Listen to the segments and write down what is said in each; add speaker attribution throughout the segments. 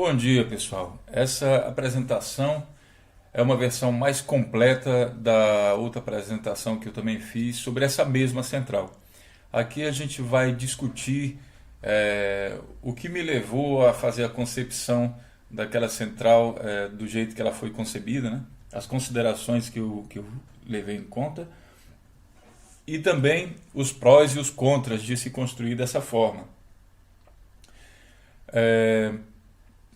Speaker 1: Bom dia, pessoal. Essa apresentação é uma versão mais completa da outra apresentação que eu também fiz sobre essa mesma central. Aqui a gente vai discutir o que me levou a fazer a concepção daquela central do jeito que ela foi concebida, né? As considerações que eu levei em conta e também os prós e os contras de se construir dessa forma.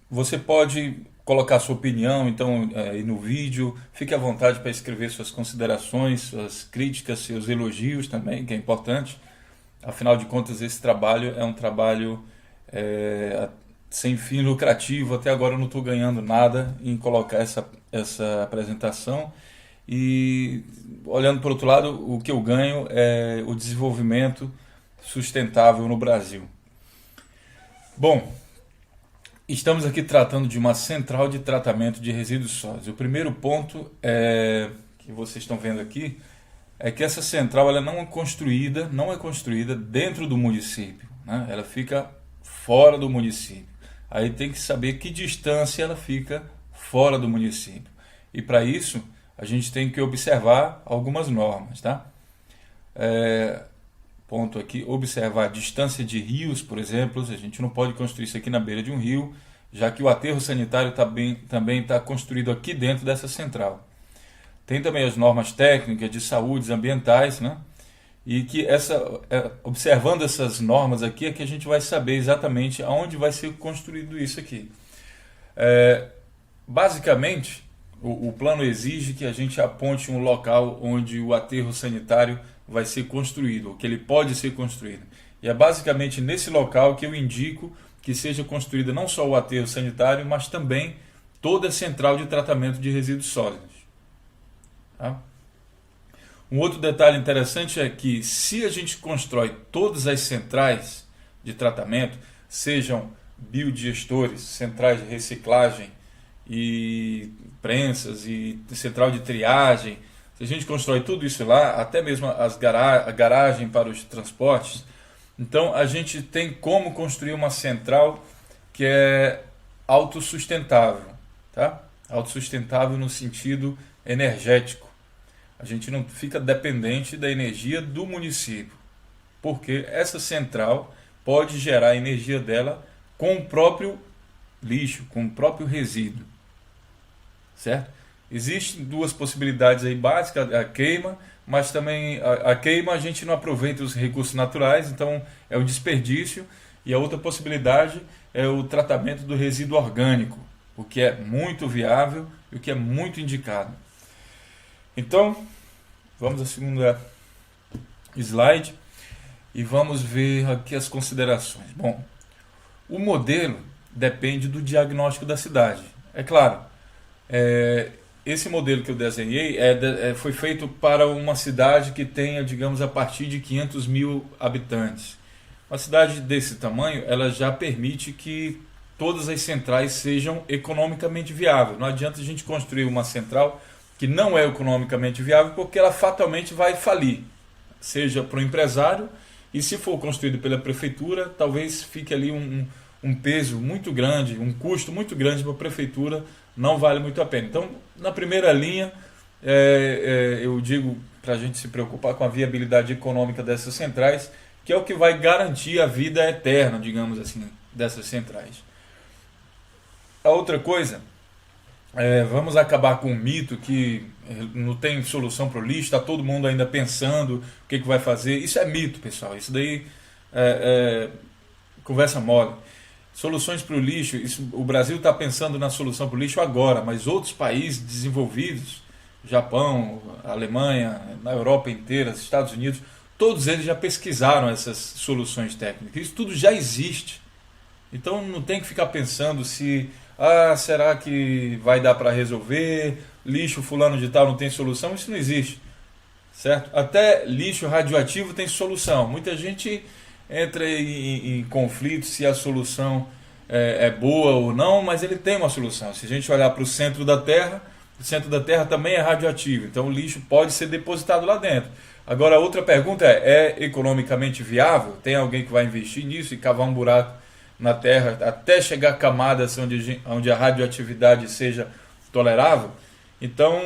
Speaker 1: Você pode colocar sua opinião, então, aí no vídeo. Fique à vontade para escrever suas considerações, suas críticas, seus elogios também, que é importante. Afinal de contas, esse trabalho é um trabalho sem fim lucrativo. Até agora eu não estou ganhando nada em colocar essa apresentação. E, olhando por outro lado, o que eu ganho é o desenvolvimento sustentável no Brasil. Bom, estamos aqui tratando de uma central de tratamento de resíduos sólidos. O primeiro ponto que vocês estão vendo aqui é que essa central ela não é construída dentro do município, né? Ela fica fora do município. Aí tem que saber que distância ela fica fora do município. E para isso a gente tem que observar algumas normas, tá? Ponto aqui, observar a distância de rios, por exemplo. A gente não pode construir isso aqui na beira de um rio, já que o aterro sanitário também está construído aqui dentro dessa central. Tem também as normas técnicas de saúde ambientais, né? E que observando essas normas aqui é que a gente vai saber exatamente aonde vai ser construído isso aqui. Basicamente, o plano exige que a gente aponte um local onde o aterro sanitário vai ser construído, ou que ele pode ser construído. E é basicamente nesse local que eu indico que seja construída não só o aterro sanitário, mas também toda a central de tratamento de resíduos sólidos. Tá? Um outro detalhe interessante é que se a gente constrói todas as centrais de tratamento, sejam biodigestores, centrais de reciclagem e prensas e central de triagem, se a gente constrói tudo isso lá, até mesmo a garagem para os transportes, então a gente tem como construir uma central que é autossustentável, tá? Autossustentável no sentido energético. A gente não fica dependente da energia do município, porque essa central pode gerar a energia dela com o próprio lixo, com o próprio resíduo, certo? Existem duas possibilidades aí básicas, a queima, mas também a queima a gente não aproveita os recursos naturais, então é um desperdício. E a outra possibilidade é o tratamento do resíduo orgânico, o que é muito viável e o que é muito indicado. Então, vamos à segunda slide e vamos ver aqui as considerações. Bom, o modelo depende do diagnóstico da cidade. É claro, esse modelo que eu desenhei foi feito para uma cidade que tenha, digamos, a partir de 500 mil habitantes. Uma cidade desse tamanho, ela já permite que todas as centrais sejam economicamente viáveis. Não adianta a gente construir uma central que não é economicamente viável, porque ela fatalmente vai falir, seja para o empresário, e se for construído pela prefeitura, talvez fique ali um peso muito grande, um custo muito grande para a prefeitura, não vale muito a pena. Então, na primeira linha, eu digo para a gente se preocupar com a viabilidade econômica dessas centrais, que é o que vai garantir a vida eterna, digamos assim, dessas centrais. A outra coisa, vamos acabar com o mito que não tem solução para o lixo, está todo mundo ainda pensando o que vai fazer. Isso é mito, pessoal. Isso daí é conversa mole. Soluções para o lixo, o Brasil está pensando na solução para o lixo agora, mas outros países desenvolvidos, Japão, Alemanha, na Europa inteira, Estados Unidos, todos eles já pesquisaram essas soluções técnicas. Isso tudo já existe. Então não tem que ficar pensando será que vai dar para resolver? Lixo fulano de tal não tem solução? Isso não existe, certo? Até lixo radioativo tem solução. Muita gente entra em conflito se a solução é boa ou não, mas ele tem uma solução. Se a gente olhar para o centro da Terra também é radioativo, então o lixo pode ser depositado lá dentro. Agora a outra pergunta é economicamente viável? Tem alguém que vai investir nisso e cavar um buraco na Terra até chegar a camadas onde a radioatividade seja tolerável. Então,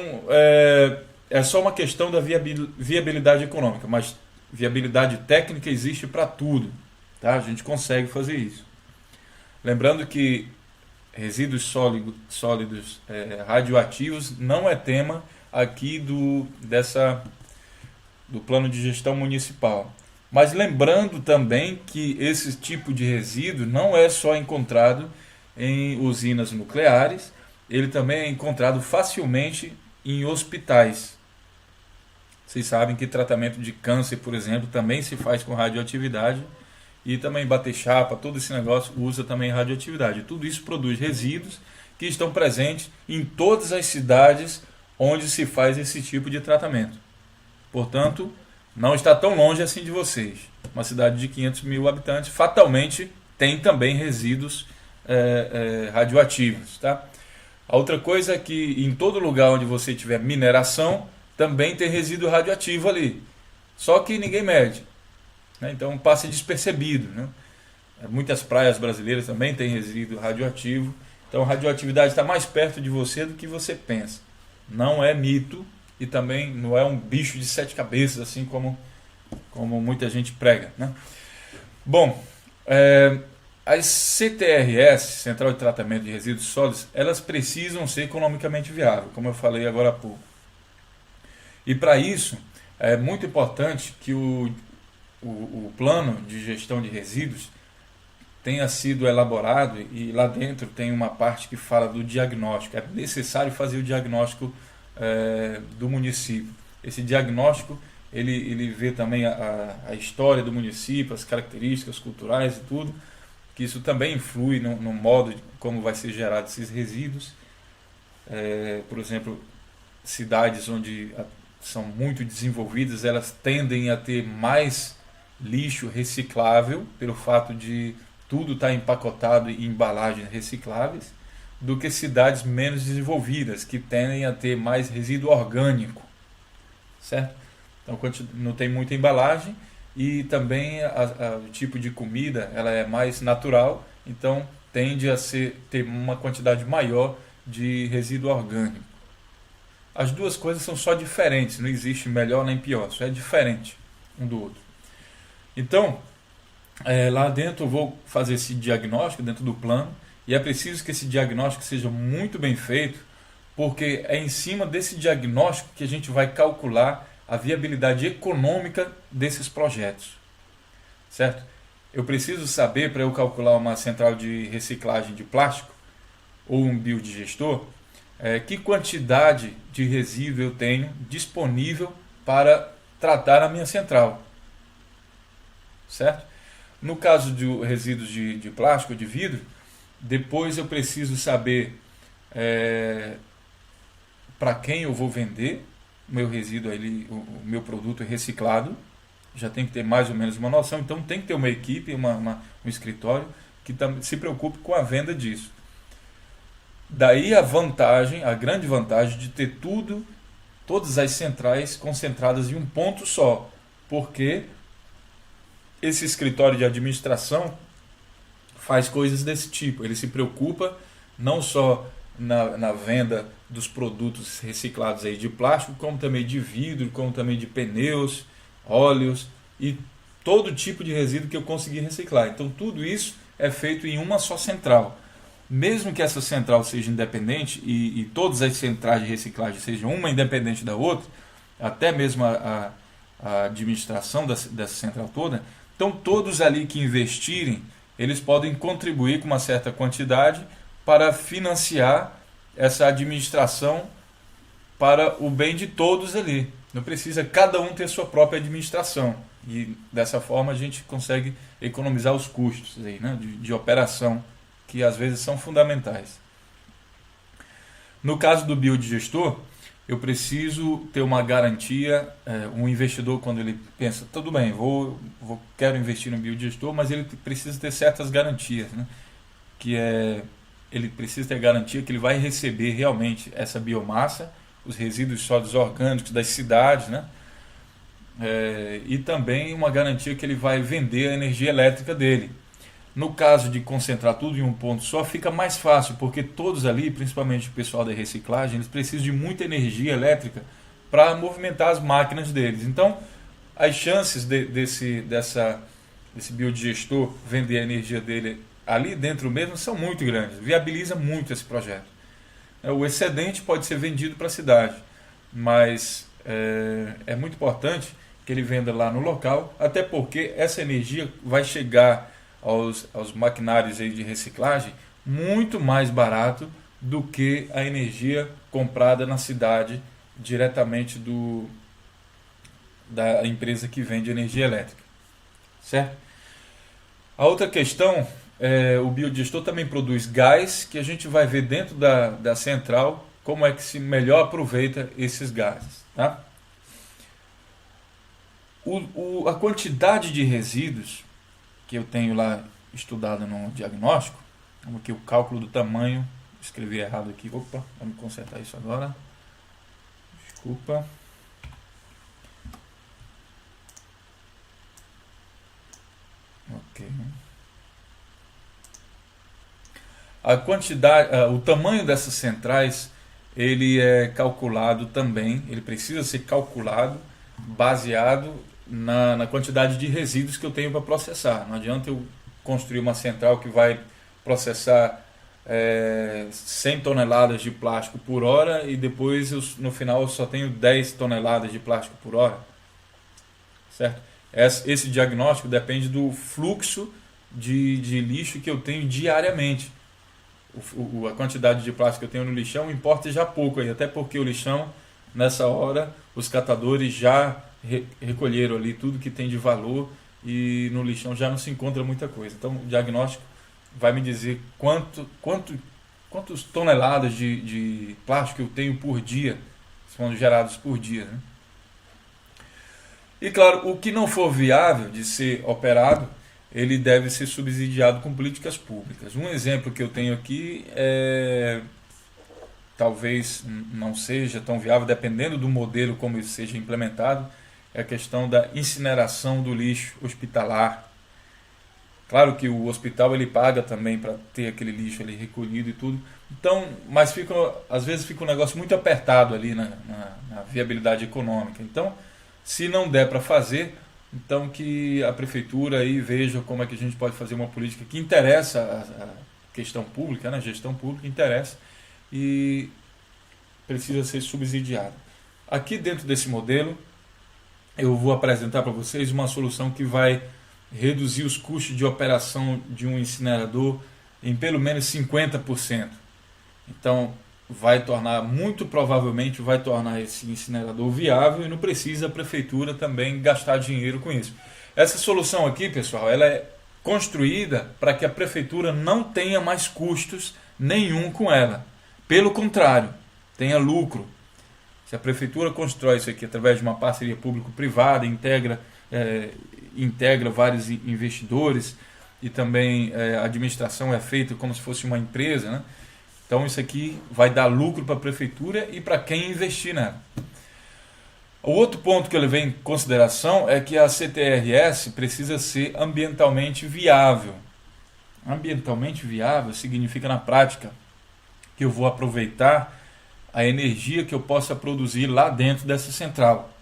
Speaker 1: é só uma questão da viabilidade econômica, mas viabilidade técnica existe para tudo, tá? A gente consegue fazer isso. Lembrando que resíduos sólidos radioativos não é tema aqui do plano de gestão municipal. Mas lembrando também que esse tipo de resíduo não é só encontrado em usinas nucleares, ele também é encontrado facilmente em hospitais. Vocês sabem que tratamento de câncer, por exemplo, também se faz com radioatividade, e também bater chapa, todo esse negócio usa também radioatividade. Tudo isso produz resíduos que estão presentes em todas as cidades onde se faz esse tipo de tratamento. Portanto, não está tão longe assim de vocês. Uma cidade de 500 mil habitantes fatalmente tem também resíduos radioativos. Tá? A outra coisa é que em todo lugar onde você tiver mineração, também tem resíduo radioativo ali. Só que ninguém mede. Né? Então passa despercebido. Né? Muitas praias brasileiras também têm resíduo radioativo. Então a radioatividade está mais perto de você do que você pensa. Não é mito e também não é um bicho de 7 cabeças, assim como muita gente prega. Né? Bom, as CTRS, Central de Tratamento de Resíduos Sólidos, elas precisam ser economicamente viáveis, como eu falei agora há pouco. E para isso, é muito importante que o plano de gestão de resíduos tenha sido elaborado, e lá dentro tem uma parte que fala do diagnóstico. É necessário fazer o diagnóstico do município. Esse diagnóstico ele vê também a história do município, as características culturais e tudo, que isso também influi no modo de como vai ser gerado esses resíduos. Por exemplo, cidades onde são muito desenvolvidas, elas tendem a ter mais lixo reciclável, pelo fato de tudo estar empacotado em embalagens recicláveis, do que cidades menos desenvolvidas, que tendem a ter mais resíduo orgânico, certo? Então, quando não tem muita embalagem, e também o tipo de comida ela é mais natural, então tende a ter uma quantidade maior de resíduo orgânico. As duas coisas são só diferentes, não existe melhor nem pior, só é diferente um do outro. Então, lá dentro eu vou fazer esse diagnóstico dentro do plano, e é preciso que esse diagnóstico seja muito bem feito, porque é em cima desse diagnóstico que a gente vai calcular a viabilidade econômica desses projetos. Certo? Eu preciso saber, para eu calcular uma central de reciclagem de plástico ou um biodigestor, que quantidade de resíduo eu tenho disponível para tratar a minha central. Certo? No caso de resíduos de plástico ou de vidro, depois eu preciso saber para quem eu vou vender o meu resíduo, o meu produto reciclado. Já tem que ter mais ou menos uma noção. Então tem que ter uma equipe, um escritório que se preocupe com a venda disso. Daí a grande vantagem de ter todas as centrais concentradas em um ponto só, porque esse escritório de administração faz coisas desse tipo. Ele se preocupa não só na venda dos produtos reciclados aí de plástico, como também de vidro, como também de pneus, óleos e todo tipo de resíduo que eu conseguir reciclar. Então tudo isso é feito em uma só central. Mesmo que essa central seja independente e todas as centrais de reciclagem sejam uma independente da outra, até mesmo a administração dessa central toda, então todos ali que investirem, eles podem contribuir com uma certa quantidade para financiar essa administração para o bem de todos ali. Não precisa cada um ter sua própria administração. E dessa forma a gente consegue economizar os custos aí, né, de operação, que às vezes são fundamentais. No caso do biodigestor, eu preciso ter uma garantia. Um investidor, quando ele pensa, tudo bem, quero investir no biodigestor, mas ele precisa ter certas garantias, né? Ele precisa ter garantia que ele vai receber realmente essa biomassa, os resíduos sólidos orgânicos das cidades, né? E também uma garantia que ele vai vender a energia elétrica dele. No caso de concentrar tudo em um ponto só, fica mais fácil, porque todos ali, principalmente o pessoal da reciclagem, eles precisam de muita energia elétrica para movimentar as máquinas deles. Então, as chances desse biodigestor vender a energia dele ali dentro mesmo são muito grandes, viabiliza muito esse projeto. O excedente pode ser vendido para a cidade, mas é muito importante que ele venda lá no local, até porque essa energia vai chegar aos maquinários aí de reciclagem muito mais barato do que a energia comprada na cidade diretamente da empresa que vende energia elétrica, certo? A outra questão o biodigestor também produz gás, que a gente vai ver dentro da central como é que se melhor aproveita esses gases, tá? A quantidade de resíduos que eu tenho lá estudado no diagnóstico, vamos aqui o cálculo do tamanho, escrevi errado aqui, opa, vamos consertar isso agora, desculpa. Ok. A quantidade, o tamanho dessas centrais, ele é calculado também, ele precisa ser calculado baseado na quantidade de resíduos que eu tenho para processar. Não adianta eu construir uma central que vai processar 100 toneladas de plástico por hora e depois no final eu só tenho 10 toneladas de plástico por hora, certo? Esse diagnóstico depende do fluxo de lixo que eu tenho diariamente. A quantidade de plástico que eu tenho no lixão importa já pouco aí, até porque o lixão, nessa hora, os catadores já recolheram ali tudo que tem de valor e no lixão já não se encontra muita coisa. Então o diagnóstico vai me dizer quantas toneladas de plástico eu tenho por dia, são gerados por dia, né? E claro, o que não for viável de ser operado, ele deve ser subsidiado com políticas públicas. Um exemplo que eu tenho aqui talvez não seja tão viável, dependendo do modelo como isso seja implementado, é a questão da incineração do lixo hospitalar. Claro que o hospital ele paga também para ter aquele lixo ali recolhido e tudo, então, mas às vezes fica um negócio muito apertado ali na viabilidade econômica. Então, se não der para fazer, então que a prefeitura aí veja como é que a gente pode fazer uma política que interessa a questão pública, né? A gestão pública interessa e precisa ser subsidiada. Aqui dentro desse modelo, eu vou apresentar para vocês uma solução que vai reduzir os custos de operação de um incinerador em pelo menos 50%. Então, muito provavelmente vai tornar esse incinerador viável e não precisa a prefeitura também gastar dinheiro com isso. Essa solução aqui, pessoal, ela é construída para que a prefeitura não tenha mais custos nenhum com ela. Pelo contrário, tenha lucro. Se a prefeitura constrói isso aqui através de uma parceria público-privada, integra vários investidores e também a administração é feita como se fosse uma empresa, né? Então isso aqui vai dar lucro para a prefeitura e para quem investir nela. O outro ponto que eu levei em consideração é que a CTRS precisa ser ambientalmente viável. Ambientalmente viável significa na prática que eu vou aproveitar a energia que eu possa produzir lá dentro dessa central.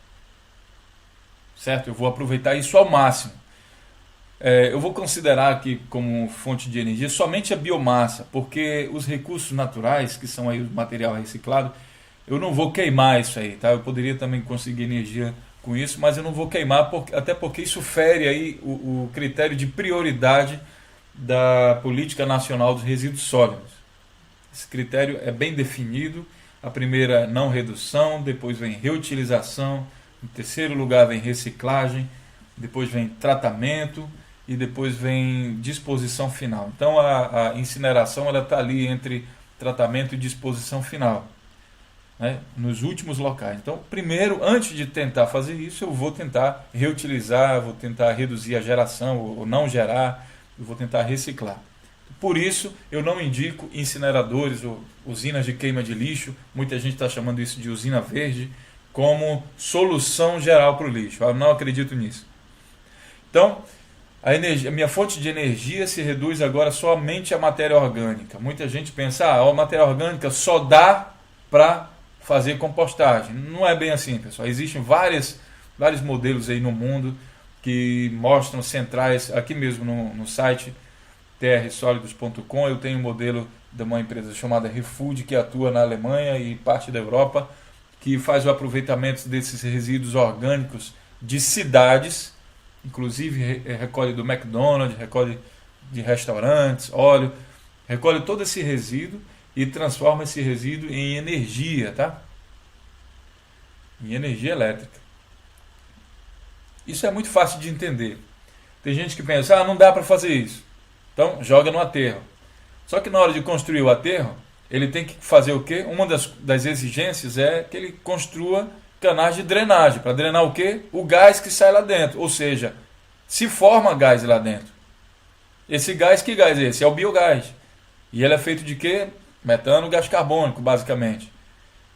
Speaker 1: Certo? Eu vou aproveitar isso ao máximo. Eu vou considerar aqui como fonte de energia somente a biomassa, porque os recursos naturais, que são aí o material reciclado, eu não vou queimar isso aí, tá? Eu poderia também conseguir energia com isso, mas eu não vou queimar, até porque isso fere aí o critério de prioridade da Política Nacional dos Resíduos Sólidos. Esse critério é bem definido, a primeira não redução, depois vem reutilização, em terceiro lugar vem reciclagem, depois vem tratamento e depois vem disposição final. Então a incineração está ali entre tratamento e disposição final, né, nos últimos locais. Então primeiro, antes de tentar fazer isso, eu vou tentar reutilizar, vou tentar reduzir a geração ou não gerar, eu vou tentar reciclar. Por isso eu não indico incineradores ou usinas de queima de lixo, muita gente está chamando isso de usina verde, como solução geral para o lixo. Eu não acredito nisso. Então, a minha fonte de energia se reduz agora somente à matéria orgânica. Muita gente pensa, a matéria orgânica só dá para fazer compostagem. Não é bem assim, pessoal. Existem vários modelos aí no mundo que mostram centrais, aqui mesmo no site trsolidos.com, eu tenho um modelo de uma empresa chamada Refood, que atua na Alemanha e parte da Europa, que faz o aproveitamento desses resíduos orgânicos de cidades, inclusive recolhe do McDonald's, recolhe de restaurantes, óleo, recolhe todo esse resíduo e transforma esse resíduo em energia, tá? Em energia elétrica. Isso é muito fácil de entender. Tem gente que pensa, não dá para fazer isso. Então, joga no aterro. Só que na hora de construir o aterro, ele tem que fazer o quê? Uma das exigências é que ele construa canais de drenagem. Para drenar o quê? O gás que sai lá dentro. Ou seja, se forma gás lá dentro. Esse gás, que gás é esse? É o biogás. E ele é feito de quê? Metano, gás carbônico, basicamente.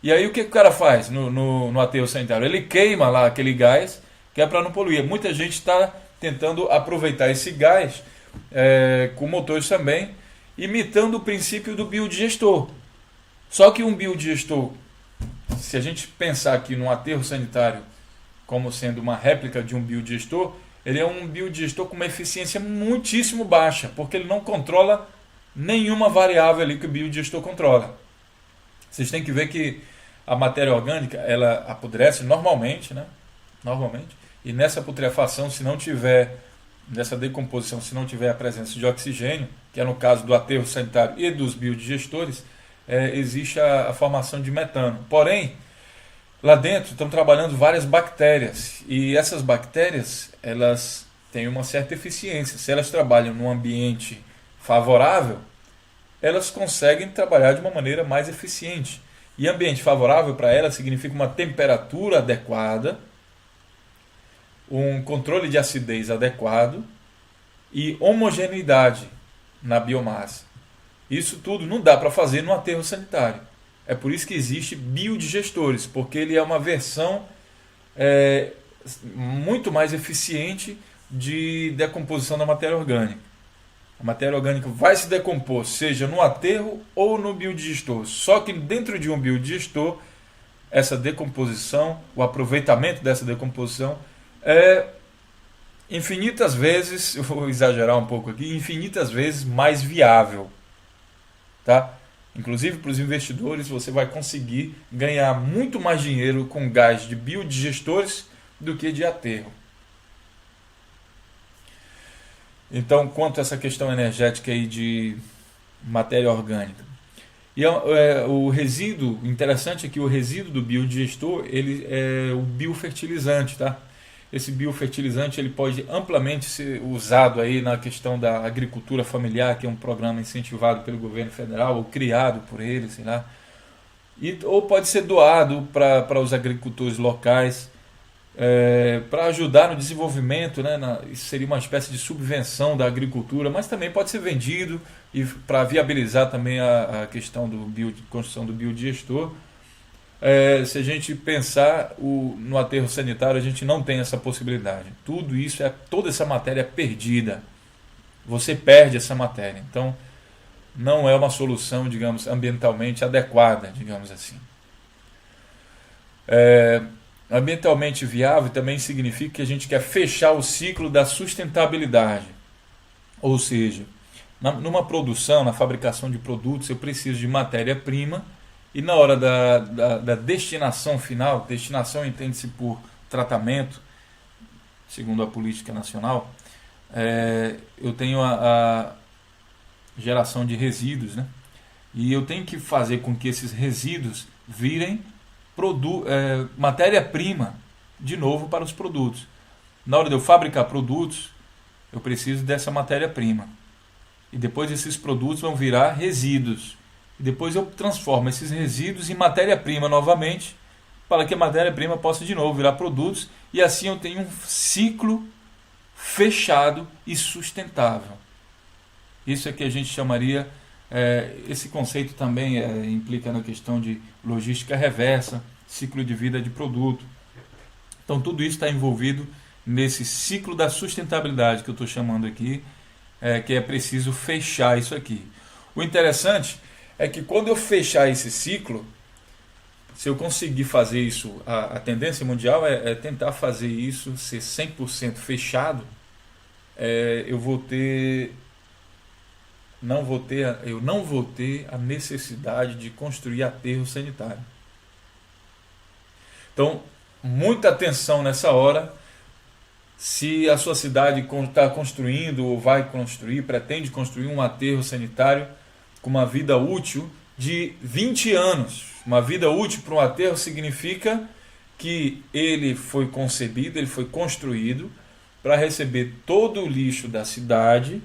Speaker 1: E aí o que o cara faz no aterro sanitário? Ele queima lá aquele gás, que é para não poluir. Muita gente está tentando aproveitar esse gás com motores também, imitando o princípio do biodigestor. Só que um biodigestor, se a gente pensar aqui num aterro sanitário como sendo uma réplica de um biodigestor, ele é um biodigestor com uma eficiência muitíssimo baixa, porque ele não controla nenhuma variável ali que o biodigestor controla. Vocês têm que ver que a matéria orgânica, ela apodrece normalmente, né? Normalmente. E nessa putrefação, se não tiver, nessa decomposição, se não tiver a presença de oxigênio, que é no caso do aterro sanitário e dos biodigestores, existe a formação de metano. Porém, lá dentro estão trabalhando várias bactérias, e essas bactérias, elas têm uma certa eficiência. Se elas trabalham num ambiente favorável, elas conseguem trabalhar de uma maneira mais eficiente. E ambiente favorável para elas significa uma temperatura adequada, um controle de acidez adequado e homogeneidade na biomassa. Isso tudo não dá para fazer no aterro sanitário. É por isso que existe biodigestores, porque ele é uma versão muito mais eficiente de decomposição da matéria orgânica. A matéria orgânica vai se decompor, seja no aterro ou no biodigestor. Só que dentro de um biodigestor, essa decomposição, o aproveitamento dessa decomposição é infinitas vezes, eu vou exagerar um pouco aqui, infinitas vezes mais viável. Tá? Inclusive para os investidores, você vai conseguir ganhar muito mais dinheiro com gás de biodigestores do que de aterro. Então, quanto a essa questão energética aí de matéria orgânica. E o resíduo, interessante é que o resíduo do biodigestor, ele é o biofertilizante, tá? Esse biofertilizante ele pode amplamente ser usado aí na questão da agricultura familiar, que é um programa incentivado pelo governo federal, ou criado por ele, sei lá. Ou pode ser doado para os agricultores locais, para ajudar no desenvolvimento, né? Isso seria uma espécie de subvenção da agricultura, mas também pode ser vendido e para viabilizar também a questão de construção do biodigestor. Se a gente pensar no aterro sanitário, a gente não tem essa possibilidade. Tudo isso, toda essa matéria é perdida. Você perde essa matéria. Então, não é uma solução, digamos, ambientalmente adequada, digamos assim. Ambientalmente viável também significa que a gente quer fechar o ciclo da sustentabilidade. Ou seja, numa produção, na fabricação de produtos, eu preciso de matéria-prima. E na hora da destinação final, destinação entende-se por tratamento, segundo a política nacional, eu tenho a geração de resíduos, né? E eu tenho que fazer com que esses resíduos virem matéria-prima de novo para os produtos. Na hora de eu fabricar produtos, eu preciso dessa matéria-prima. E depois esses produtos vão virar resíduos. E depois eu transformo esses resíduos em matéria-prima novamente, para que a matéria-prima possa de novo virar produtos, e assim eu tenho um ciclo fechado e sustentável. Isso é que a gente chamaria, esse conceito também implica na questão de logística reversa, ciclo de vida de produto. Então tudo isso está envolvido nesse ciclo da sustentabilidade que eu estou chamando aqui, que é preciso fechar isso aqui. O interessante é que quando eu fechar esse ciclo, se eu conseguir fazer isso, a tendência mundial é tentar fazer isso ser 100% fechado, eu não vou ter a necessidade de construir aterro sanitário. Então, muita atenção nessa hora. Se a sua cidade está construindo ou vai construir, pretende construir um aterro sanitário com uma vida útil de 20 anos. Uma vida útil para um aterro significa que ele foi concebido, ele foi construído para receber todo o lixo da cidade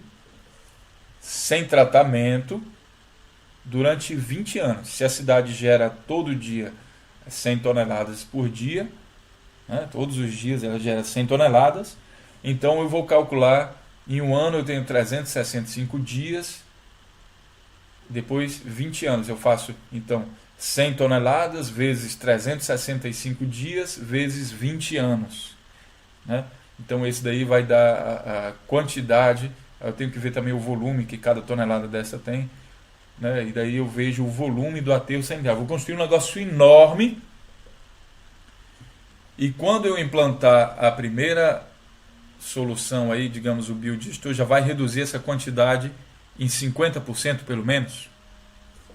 Speaker 1: sem tratamento durante 20 anos. Se a cidade gera todo dia 100 toneladas por dia, né, todos os dias ela gera 100 toneladas, então eu vou calcular, em um ano eu tenho 365 dias, depois 20 anos eu faço então 100 toneladas vezes 365 dias vezes 20 anos, né? Então esse daí vai dar a quantidade, eu tenho que ver também o volume que cada tonelada dessa tem, né? E daí eu vejo o volume do aterro sanitário. Vou construir um negócio enorme, e quando eu implantar a primeira solução aí, digamos o biodigestor, já vai reduzir essa quantidade em 50% pelo menos.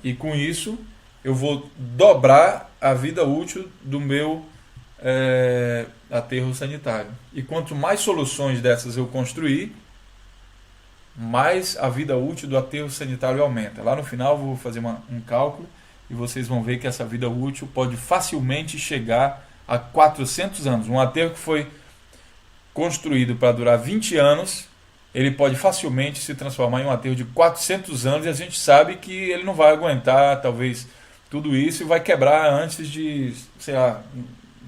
Speaker 1: E com isso eu vou dobrar a vida útil do meu aterro sanitário. E quanto mais soluções dessas eu construir, mais a vida útil do aterro sanitário aumenta. Lá no final eu vou fazer um cálculo e vocês vão ver que essa vida útil pode facilmente chegar a 400 anos. Um aterro que foi construído para durar 20 anos, ele pode facilmente se transformar em um aterro de 400 anos, e a gente sabe que ele não vai aguentar talvez tudo isso e vai quebrar antes de, sei lá,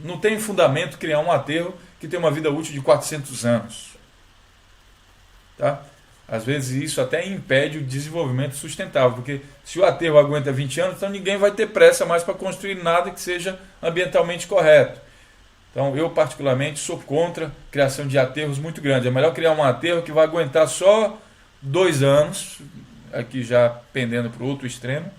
Speaker 1: não tem fundamento criar um aterro que tem uma vida útil de 400 anos. Tá? Às vezes isso até impede o desenvolvimento sustentável, porque se o aterro aguenta 20 anos, então ninguém vai ter pressa mais para construir nada que seja ambientalmente correto. Então eu particularmente sou contra a criação de aterros muito grandes. É melhor criar um aterro que vai aguentar só 2 anos, aqui já pendendo para o outro extremo,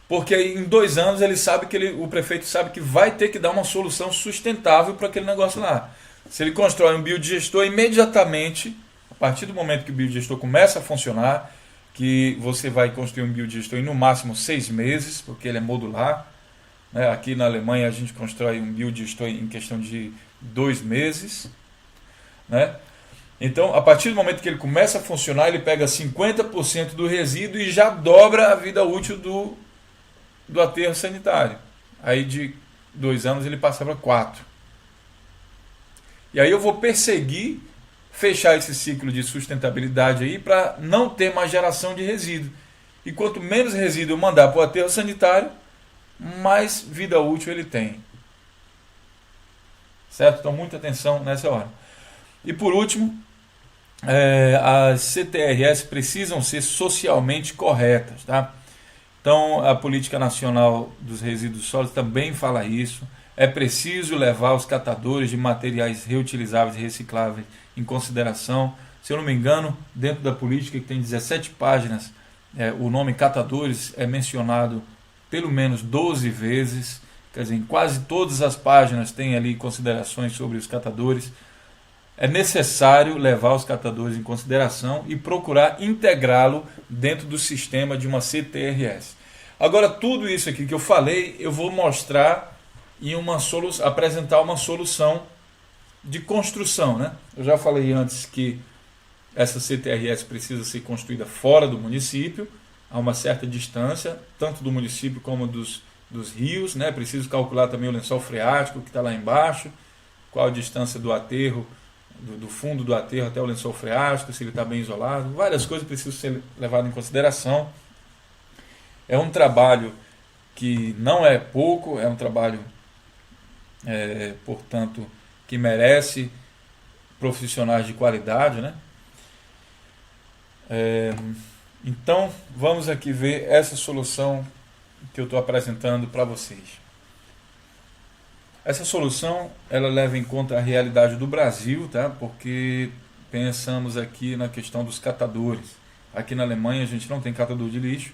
Speaker 1: porque em 2 anos ele sabe que o prefeito sabe que vai ter que dar uma solução sustentável para aquele negócio lá. Se ele constrói um biodigestor, imediatamente, a partir do momento que o biodigestor começa a funcionar, que você vai construir um biodigestor em no máximo 6 meses, porque ele é modular. Né? Aqui na Alemanha a gente constrói um biodigestor em questão de 2 meses. Né? Então, a partir do momento que ele começa a funcionar, ele pega 50% do resíduo e já dobra a vida útil do aterro sanitário. Aí de 2 anos ele passa para 4. E aí eu vou perseguir fechar esse ciclo de sustentabilidade aí para não ter mais geração de resíduo. E quanto menos resíduo eu mandar para o aterro sanitário, mais vida útil ele tem. Certo? Então muita atenção nessa hora. E por último, as CTRS precisam ser socialmente corretas. Tá? Então a Política Nacional dos Resíduos Sólidos também fala isso. É preciso levar os catadores de materiais reutilizáveis e recicláveis em consideração. Se eu não me engano, dentro da política, que tem 17 páginas, o nome catadores é mencionado pelo menos 12 vezes. Quer dizer, em quase todas as páginas tem ali considerações sobre os catadores. É necessário levar os catadores em consideração e procurar integrá-lo dentro do sistema de uma CTRS. Agora, tudo isso aqui que eu falei, eu vou mostrar e apresentar uma solução de construção. Né? Eu já falei antes que essa CTRS precisa ser construída fora do município, a uma certa distância, tanto do município como dos rios. Né? Preciso calcular também o lençol freático que está lá embaixo, qual a distância do aterro, do fundo do aterro até o lençol freático, se ele está bem isolado. Várias coisas precisam ser levadas em consideração. É um trabalho que não é pouco, é um trabalho portanto, que merece profissionais de qualidade. Né? Então, vamos aqui ver essa solução que eu estou apresentando para vocês. Essa solução ela leva em conta a realidade do Brasil, tá? Porque pensamos aqui na questão dos catadores. Aqui na Alemanha a gente não tem catador de lixo,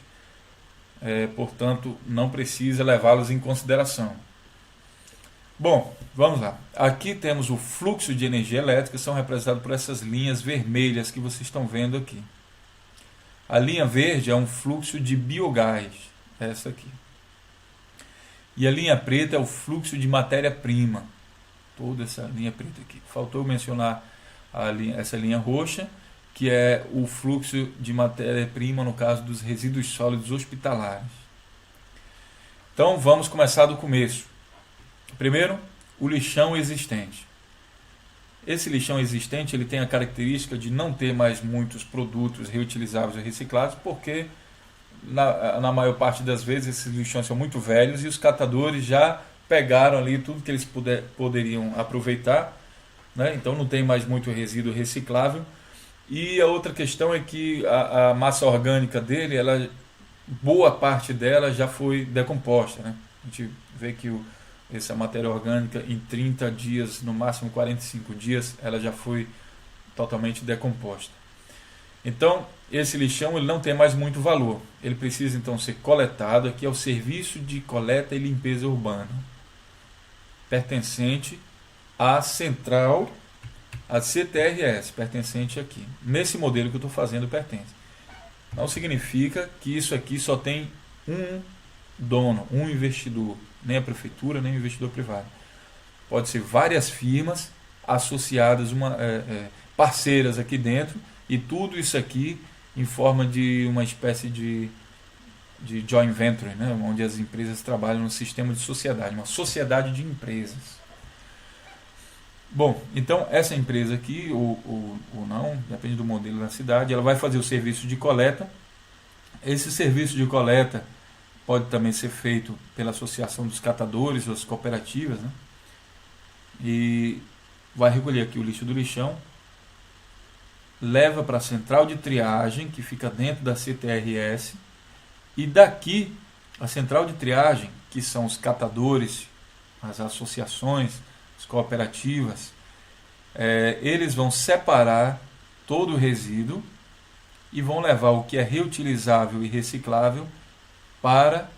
Speaker 1: portanto não precisa levá-los em consideração. Bom, vamos lá. Aqui temos o fluxo de energia elétrica, são representados por essas linhas vermelhas que vocês estão vendo aqui. A linha verde é um fluxo de biogás, essa aqui. E a linha preta é o fluxo de matéria-prima, toda essa linha preta aqui. Faltou mencionar essa linha roxa, que é o fluxo de matéria-prima no caso dos resíduos sólidos hospitalares. Então vamos começar do começo. Primeiro, o lixão existente. Esse lixão existente ele tem a característica de não ter mais muitos produtos reutilizáveis e reciclados, porque na maior parte das vezes esses lixões são muito velhos e os catadores já pegaram ali tudo que eles poderiam aproveitar, né? Então não tem mais muito resíduo reciclável. E a outra questão é que a massa orgânica dele, boa parte dela já foi decomposta, né? A gente vê que essa matéria orgânica em 30 dias, no máximo 45 dias, ela já foi totalmente decomposta. Então, esse lixão ele não tem mais muito valor. Ele precisa então ser coletado. Aqui é o Serviço de Coleta e Limpeza Urbana, pertencente à central, a CTRS, pertencente aqui. Nesse modelo que eu estou fazendo, pertence. Não significa que isso aqui só tem um dono, um investidor, nem a prefeitura, nem o investidor privado. Pode ser várias firmas associadas, parceiras aqui dentro, e tudo isso aqui em forma de uma espécie de joint venture, né? Onde as empresas trabalham no sistema de sociedade, uma sociedade de empresas. Bom, então essa empresa aqui, ou não, depende do modelo da cidade, ela vai fazer o serviço de coleta. Esse serviço de coleta pode também ser feito pela associação dos catadores, das cooperativas, né? E vai recolher aqui o lixo do lixão, leva para a central de triagem, que fica dentro da CTRS, e daqui, a central de triagem, que são os catadores, as associações, as cooperativas, eles vão separar todo o resíduo e vão levar o que é reutilizável e reciclável para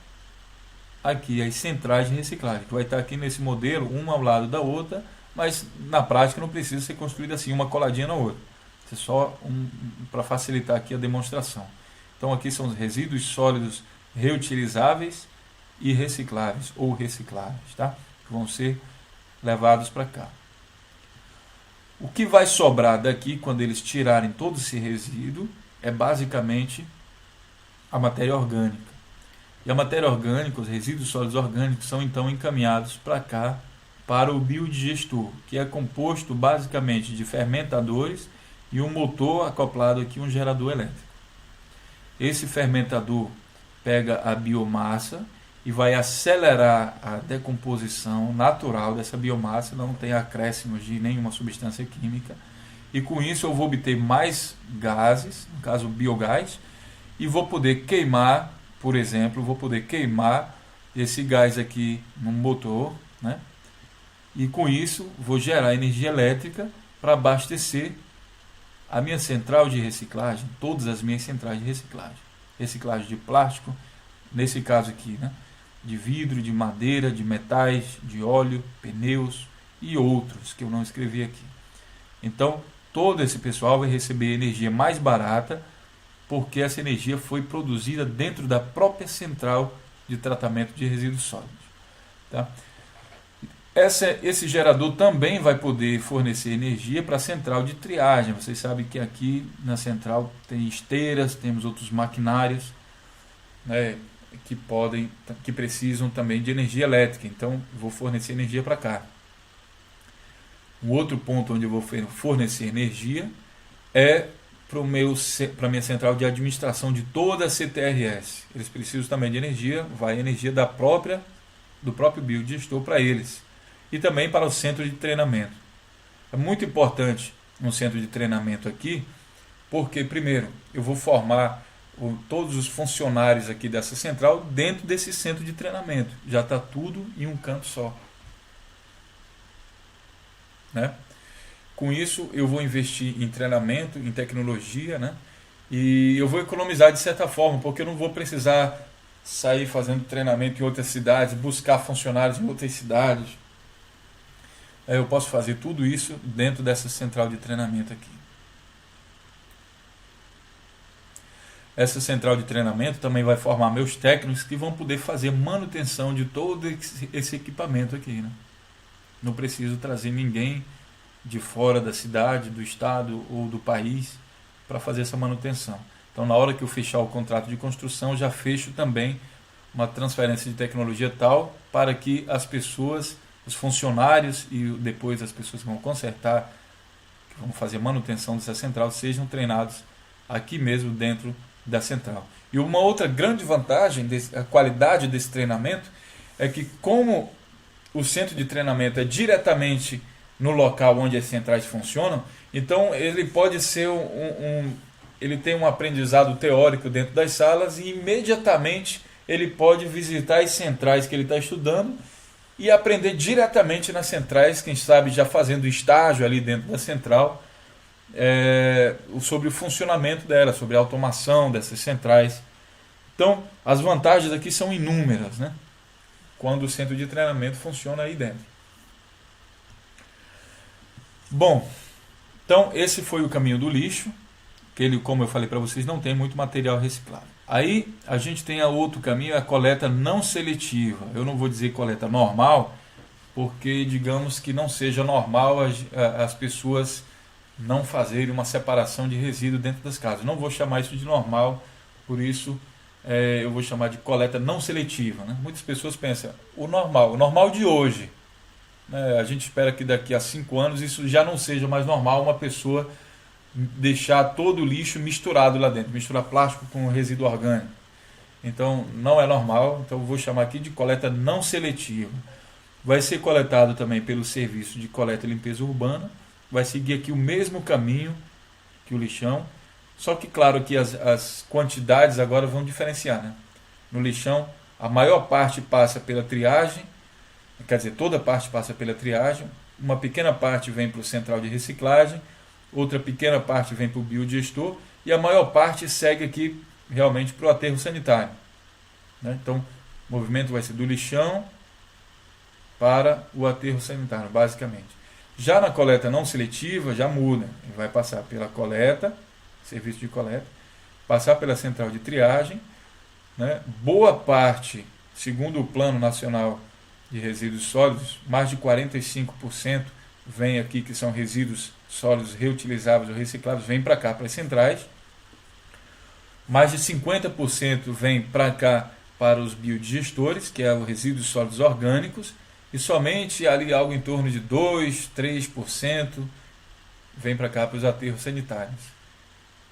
Speaker 1: aqui as centrais de reciclagem, que vai estar aqui nesse modelo, uma ao lado da outra, mas na prática não precisa ser construída assim, uma coladinha na outra. É só para facilitar aqui a demonstração. Então aqui são os resíduos sólidos reutilizáveis e recicláveis, ou recicláveis, tá? Que vão ser levados para cá. O que vai sobrar daqui, quando eles tirarem todo esse resíduo, é basicamente a matéria orgânica. E a matéria orgânica, os resíduos sólidos orgânicos, são então encaminhados para cá, para o biodigestor, que é composto basicamente de fermentadores e um motor acoplado aqui, um gerador elétrico. Esse fermentador pega a biomassa e vai acelerar a decomposição natural dessa biomassa, não tem acréscimos de nenhuma substância química, e com isso eu vou obter mais gases, no caso biogás, e vou poder queimar, por exemplo, esse gás aqui num motor, né? E com isso vou gerar energia elétrica para abastecer a minha central de reciclagem, todas as minhas centrais de reciclagem. Reciclagem de plástico, nesse caso aqui, né? De vidro, de madeira, de metais, de óleo, pneus e outros que eu não escrevi aqui. Então, todo esse pessoal vai receber energia mais barata, porque essa energia foi produzida dentro da própria central de tratamento de resíduos sólidos. Tá? Esse gerador também vai poder fornecer energia para a central de triagem. Vocês sabem que aqui na central tem esteiras, temos outros maquinários, né, que precisam também de energia elétrica. Então, vou fornecer energia para cá. Um outro ponto onde eu vou fornecer energia é para a minha central de administração de toda a CTRS. Eles precisam também de energia, vai energia do próprio biodigestor para eles. E também para o centro de treinamento. É muito importante um centro de treinamento aqui, porque, primeiro, eu vou formar todos os funcionários aqui dessa central dentro desse centro de treinamento. Já está tudo em um canto só. né? Com isso, eu vou investir em treinamento, em tecnologia, né? E eu vou economizar de certa forma, porque eu não vou precisar sair fazendo treinamento em outras cidades, buscar funcionários em outras cidades. Eu posso fazer tudo isso dentro dessa central de treinamento aqui. Essa central de treinamento também vai formar meus técnicos que vão poder fazer manutenção de todo esse equipamento aqui, né? Não preciso trazer ninguém de fora da cidade, do estado ou do país para fazer essa manutenção. Então, na hora que eu fechar o contrato de construção, já fecho também uma transferência de tecnologia tal para que as pessoas, os funcionários e depois as pessoas que vão consertar, que vão fazer manutenção dessa central, sejam treinados aqui mesmo dentro da central. E uma outra grande vantagem, a qualidade desse treinamento, é que como o centro de treinamento é diretamente no local onde as centrais funcionam, então ele pode ser ele tem um aprendizado teórico dentro das salas e imediatamente ele pode visitar as centrais que ele está estudando e aprender diretamente nas centrais, quem sabe já fazendo estágio ali dentro da central, sobre o funcionamento dela, sobre a automação dessas centrais. Então, as vantagens aqui são inúmeras, né? Quando o centro de treinamento funciona aí dentro. Bom, então esse foi o caminho do lixo, que ele, como eu falei para vocês, não tem muito material reciclado. Aí a gente tem outro caminho, a coleta não seletiva. Eu não vou dizer coleta normal, porque digamos que não seja normal as pessoas não fazerem uma separação de resíduo dentro das casas. Não vou chamar isso de normal, por isso eu vou chamar de coleta não seletiva, né? Muitas pessoas pensam, o normal de hoje. A gente espera que daqui a 5 anos isso já não seja mais normal, uma pessoa deixar todo o lixo misturado lá dentro, misturar plástico com resíduo orgânico. Então não é normal, então eu vou chamar aqui de coleta não seletiva. Vai ser coletado também pelo serviço de coleta e limpeza urbana, vai seguir aqui o mesmo caminho que o lixão, só que claro que as quantidades agora vão diferenciar, né? No lixão a maior parte passa pela triagem, quer dizer, toda parte passa pela triagem, uma pequena parte vem para o central de reciclagem, outra pequena parte vem para o biodigestor e a maior parte segue aqui realmente para o aterro sanitário, né? Então, o movimento vai ser do lixão para o aterro sanitário, basicamente. Já na coleta não seletiva, já muda. Ele vai passar pela coleta, serviço de coleta, passar pela central de triagem, né? Boa parte, segundo o Plano Nacional de Resíduos Sólidos, mais de 45% vem aqui, que são resíduos sólidos reutilizáveis ou recicláveis, vem para cá, para as centrais. Mais de 50% vem para cá, para os biodigestores, que é os resíduos sólidos orgânicos, e somente ali algo em torno de 2, 3% vem para cá, para os aterros sanitários.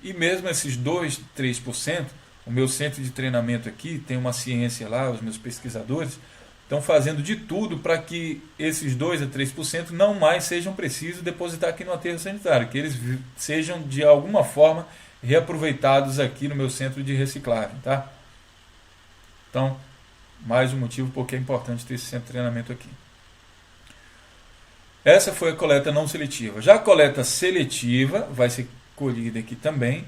Speaker 1: E mesmo esses 2, 3%, o meu centro de treinamento aqui tem uma ciência lá, os meus pesquisadores estão fazendo de tudo para que esses 2 a 3% não mais sejam precisos depositar aqui no aterro sanitário, que eles sejam de alguma forma reaproveitados aqui no meu centro de reciclagem, tá? Então, mais um motivo porque é importante ter esse centro de treinamento aqui. Essa foi a coleta não seletiva. Já a coleta seletiva vai ser colhida aqui também.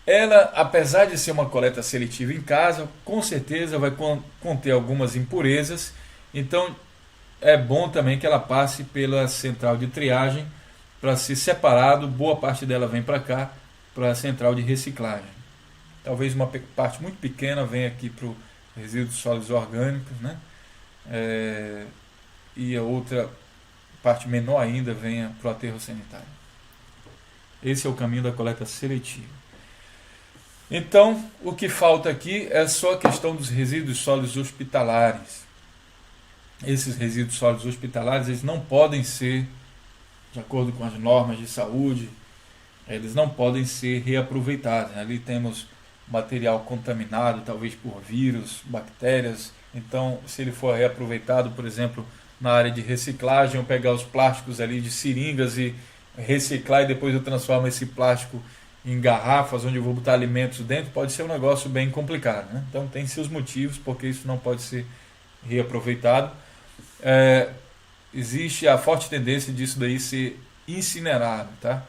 Speaker 1: Ela, apesar de ser uma coleta seletiva em casa, com certeza vai conter algumas impurezas. Então, é bom também que ela passe pela central de triagem para ser separado. Boa parte dela vem para cá, para a central de reciclagem. Talvez uma parte muito pequena venha aqui para o resíduos sólidos orgânicos, né? E a outra parte menor ainda venha para o aterro sanitário. Esse é o caminho da coleta seletiva. Então, o que falta aqui é só a questão dos resíduos sólidos hospitalares. Esses resíduos sólidos hospitalares, eles não podem ser, de acordo com as normas de saúde, eles não podem ser reaproveitados. Ali temos material contaminado, talvez por vírus, bactérias. Então, se ele for reaproveitado, por exemplo, na área de reciclagem, eu pegar os plásticos ali de seringas e reciclar e depois eu transformo esse plástico em garrafas onde eu vou botar alimentos dentro, pode ser um negócio bem complicado, né? Então tem seus motivos porque isso não pode ser reaproveitado. existe a forte tendência disso daí ser incinerado, tá?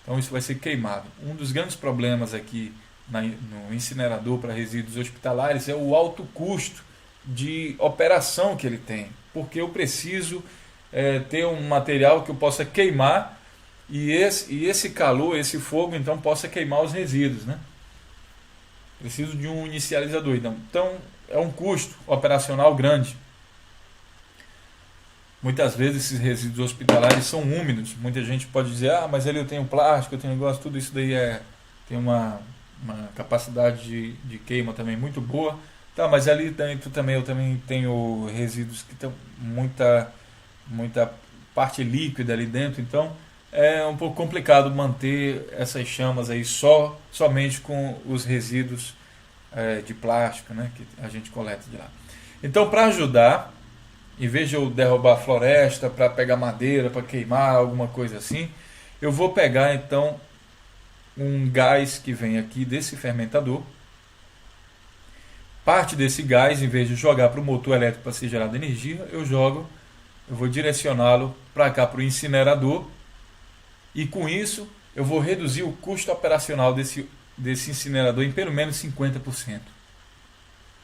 Speaker 1: Então isso vai ser queimado. Um dos grandes problemas aqui no incinerador para resíduos hospitalares é o alto custo de operação que ele tem, porque eu preciso ter um material que eu possa queimar e esse calor, esse fogo, então possa queimar os resíduos, né? Preciso de um inicializador, então é um custo operacional grande. Muitas vezes esses resíduos hospitalares são úmidos. Muita gente pode dizer, mas ali eu tenho plástico, eu tenho negócio, tudo isso daí tem uma capacidade de queima também muito boa. Tá, mas ali dentro também eu também tenho resíduos que estão muita parte líquida ali dentro, então é um pouco complicado manter essas chamas aí somente com os resíduos de plástico, né, que a gente coleta de lá. Então, para ajudar, em vez de eu derrubar a floresta para pegar madeira, para queimar, alguma coisa assim, eu vou pegar então um gás que vem aqui desse fermentador. Parte desse gás, em vez de jogar para o motor elétrico para ser gerada energia, eu vou direcioná-lo para cá, para o incinerador, e com isso eu vou reduzir o custo operacional desse incinerador em pelo menos 50%,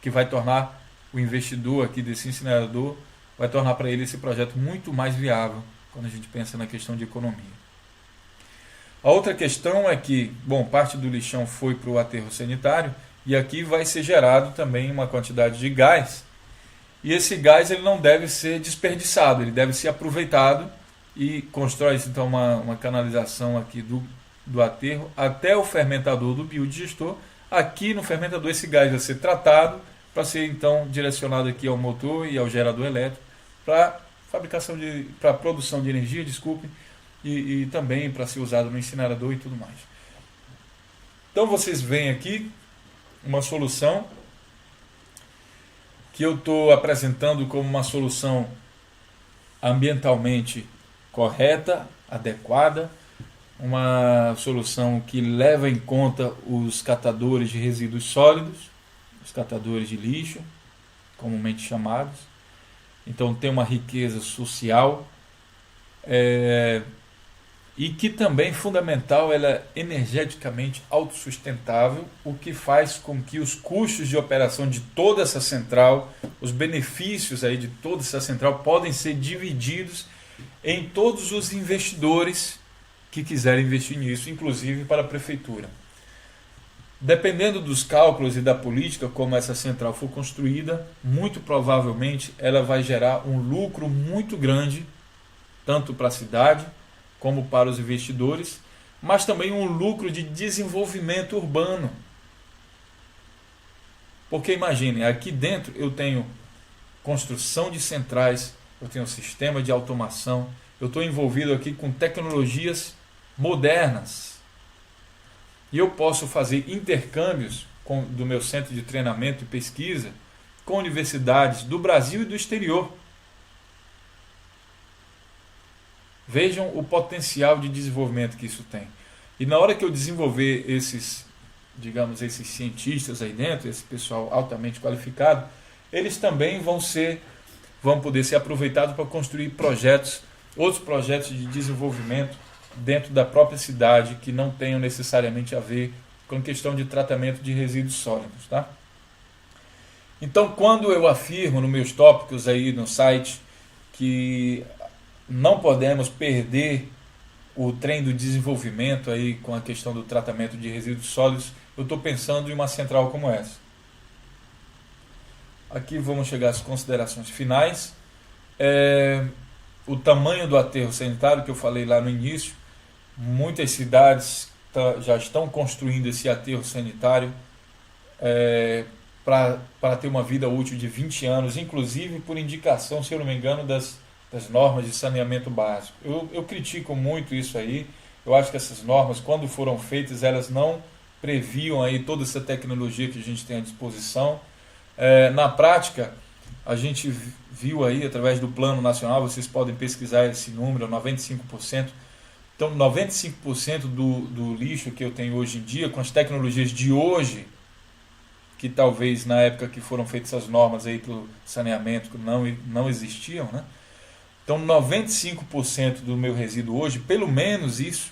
Speaker 1: que vai tornar o investidor aqui desse incinerador, vai tornar para ele esse projeto muito mais viável quando a gente pensa na questão de economia. A outra questão é que, parte do lixão foi para o aterro sanitário e aqui vai ser gerado também uma quantidade de gás. E esse gás ele não deve ser desperdiçado, ele deve ser aproveitado e constrói-se então uma canalização aqui do aterro até o fermentador do biodigestor. Aqui no fermentador esse gás vai ser tratado para ser então direcionado aqui ao motor e ao gerador elétrico para produção de energia, e também para ser usado no incinerador e tudo mais. Então vocês veem aqui uma solução que eu estou apresentando como uma solução ambientalmente correta, adequada, uma solução que leva em conta os catadores de resíduos sólidos, os catadores de lixo, comumente chamados. Então tem uma riqueza social e que também, fundamental, ela é energeticamente autossustentável, o que faz com que os custos de operação de toda essa central, os benefícios aí de toda essa central podem ser divididos em todos os investidores que quiserem investir nisso, inclusive para a prefeitura. Dependendo dos cálculos e da política como essa central for construída, muito provavelmente ela vai gerar um lucro muito grande, tanto para a cidade como para os investidores, mas também um lucro de desenvolvimento urbano. Porque imaginem, aqui dentro eu tenho construção de centrais, eu tenho um sistema de automação, eu estou envolvido aqui com tecnologias modernas. E eu posso fazer intercâmbios do meu centro de treinamento e pesquisa com universidades do Brasil e do exterior. Vejam o potencial de desenvolvimento que isso tem. E na hora que eu desenvolver esses cientistas aí dentro, esse pessoal altamente qualificado, eles também vão poder ser aproveitados para construir outros projetos de desenvolvimento dentro da própria cidade que não tenham necessariamente a ver com questão de tratamento de resíduos sólidos, tá? Então, quando eu afirmo nos meus tópicos aí no site que não podemos perder o trem do desenvolvimento aí com a questão do tratamento de resíduos sólidos, eu estou pensando em uma central como essa. Aqui vamos chegar às considerações finais. O tamanho do aterro sanitário que eu falei lá no início, muitas cidades já estão construindo esse aterro sanitário para ter uma vida útil de 20 anos, inclusive por indicação, se eu não me engano, das normas de saneamento básico. Eu critico muito isso aí. Eu acho que essas normas, quando foram feitas, elas não previam aí toda essa tecnologia que a gente tem à disposição. Na prática, a gente viu aí, através do Plano Nacional, vocês podem pesquisar esse número, 95%. Então, 95% do lixo que eu tenho hoje em dia, com as tecnologias de hoje, que talvez na época que foram feitas as normas aí para o saneamento não existiam, né? Então 95% do meu resíduo hoje, pelo menos isso,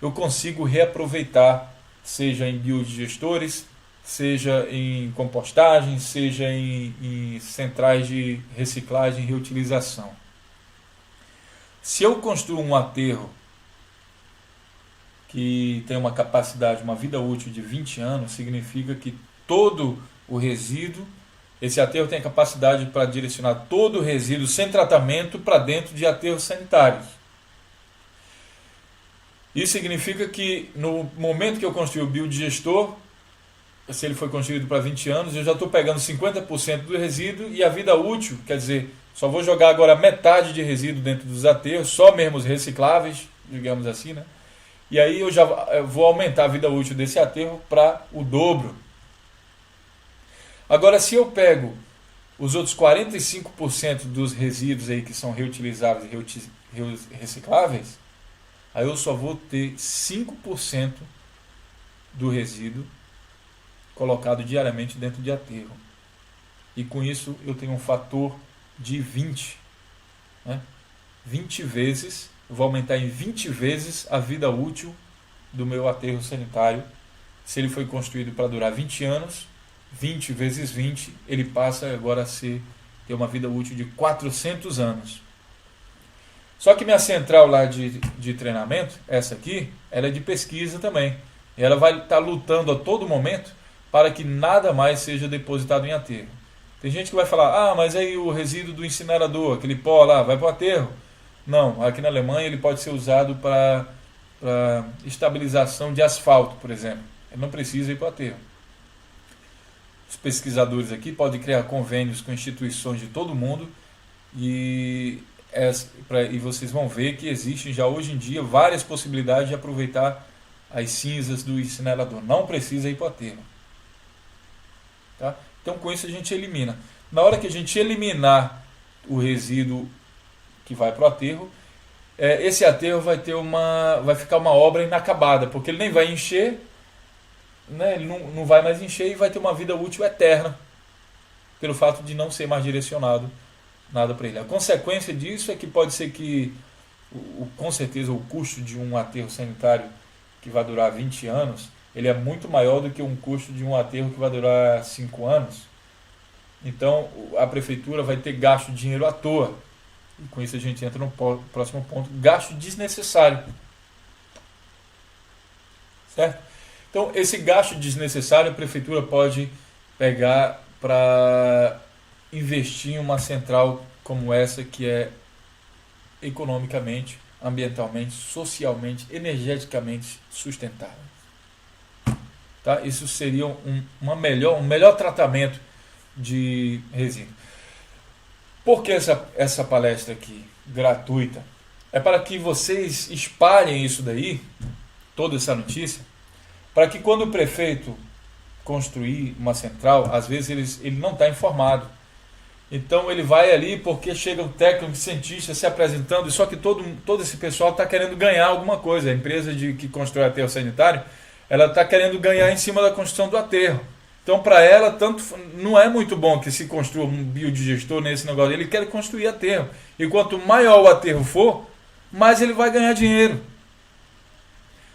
Speaker 1: eu consigo reaproveitar, seja em biodigestores, seja em compostagem, seja em centrais de reciclagem e reutilização. Se eu construo um aterro que tem uma capacidade, uma vida útil de 20 anos, significa que todo o resíduo, esse aterro tem a capacidade para direcionar todo o resíduo sem tratamento para dentro de aterros sanitários. Isso significa que no momento que eu construí o biodigestor, se ele foi construído para 20 anos, eu já estou pegando 50% do resíduo e a vida útil, quer dizer, só vou jogar agora metade de resíduo dentro dos aterros, só mesmo os recicláveis, digamos assim, né? E aí eu já vou aumentar a vida útil desse aterro para o dobro. Agora, se eu pego os outros 45% dos resíduos aí que são reutilizáveis e recicláveis, aí eu só vou ter 5% do resíduo colocado diariamente dentro de aterro. E com isso eu tenho um fator de 20. Né? 20 vezes, eu vou aumentar em 20 vezes a vida útil do meu aterro sanitário. Se ele foi construído para durar 20 anos, 20 vezes 20, ele passa agora a ter uma vida útil de 400 anos. Só que minha central lá de treinamento, essa aqui, ela é de pesquisa também. E ela vai estar lutando a todo momento para que nada mais seja depositado em aterro. Tem gente que vai falar, mas aí o resíduo do incinerador, aquele pó lá, vai para o aterro? Não, aqui na Alemanha ele pode ser usado para estabilização de asfalto, por exemplo. Ele não precisa ir para o aterro. Os pesquisadores aqui podem criar convênios com instituições de todo mundo e vocês vão ver que existem já hoje em dia várias possibilidades de aproveitar as cinzas do incinerador. Não precisa ir para o aterro. Tá? Então com isso a gente elimina. Na hora que a gente eliminar o resíduo que vai para o aterro, esse aterro vai ficar uma obra inacabada, porque ele nem vai encher, né? Ele não vai mais encher e vai ter uma vida útil eterna, pelo fato de não ser mais direcionado nada para ele. A consequência disso é que pode ser que, com certeza, o custo de um aterro sanitário que vai durar 20 anos, ele é muito maior do que um custo de um aterro que vai durar 5 anos. Então, a prefeitura vai ter gasto de dinheiro à toa. E com isso a gente entra no próximo ponto, gasto desnecessário. Certo? Então, esse gasto desnecessário a prefeitura pode pegar para investir em uma central como essa, que é economicamente, ambientalmente, socialmente, energeticamente sustentável. Tá? Isso seria um melhor tratamento de resíduo. Por que essa palestra aqui, gratuita? É para que vocês espalhem isso daí, toda essa notícia, para que quando o prefeito construir uma central, às vezes ele não está informado. Então ele vai ali porque chega um técnico, cientista se apresentando, só que todo esse pessoal está querendo ganhar alguma coisa. A empresa que constrói aterro sanitário, ela está querendo ganhar em cima da construção do aterro. Então, para ela, não é muito bom que se construa um biodigestor nesse negócio. Ele quer construir aterro. E quanto maior o aterro for, mais ele vai ganhar dinheiro.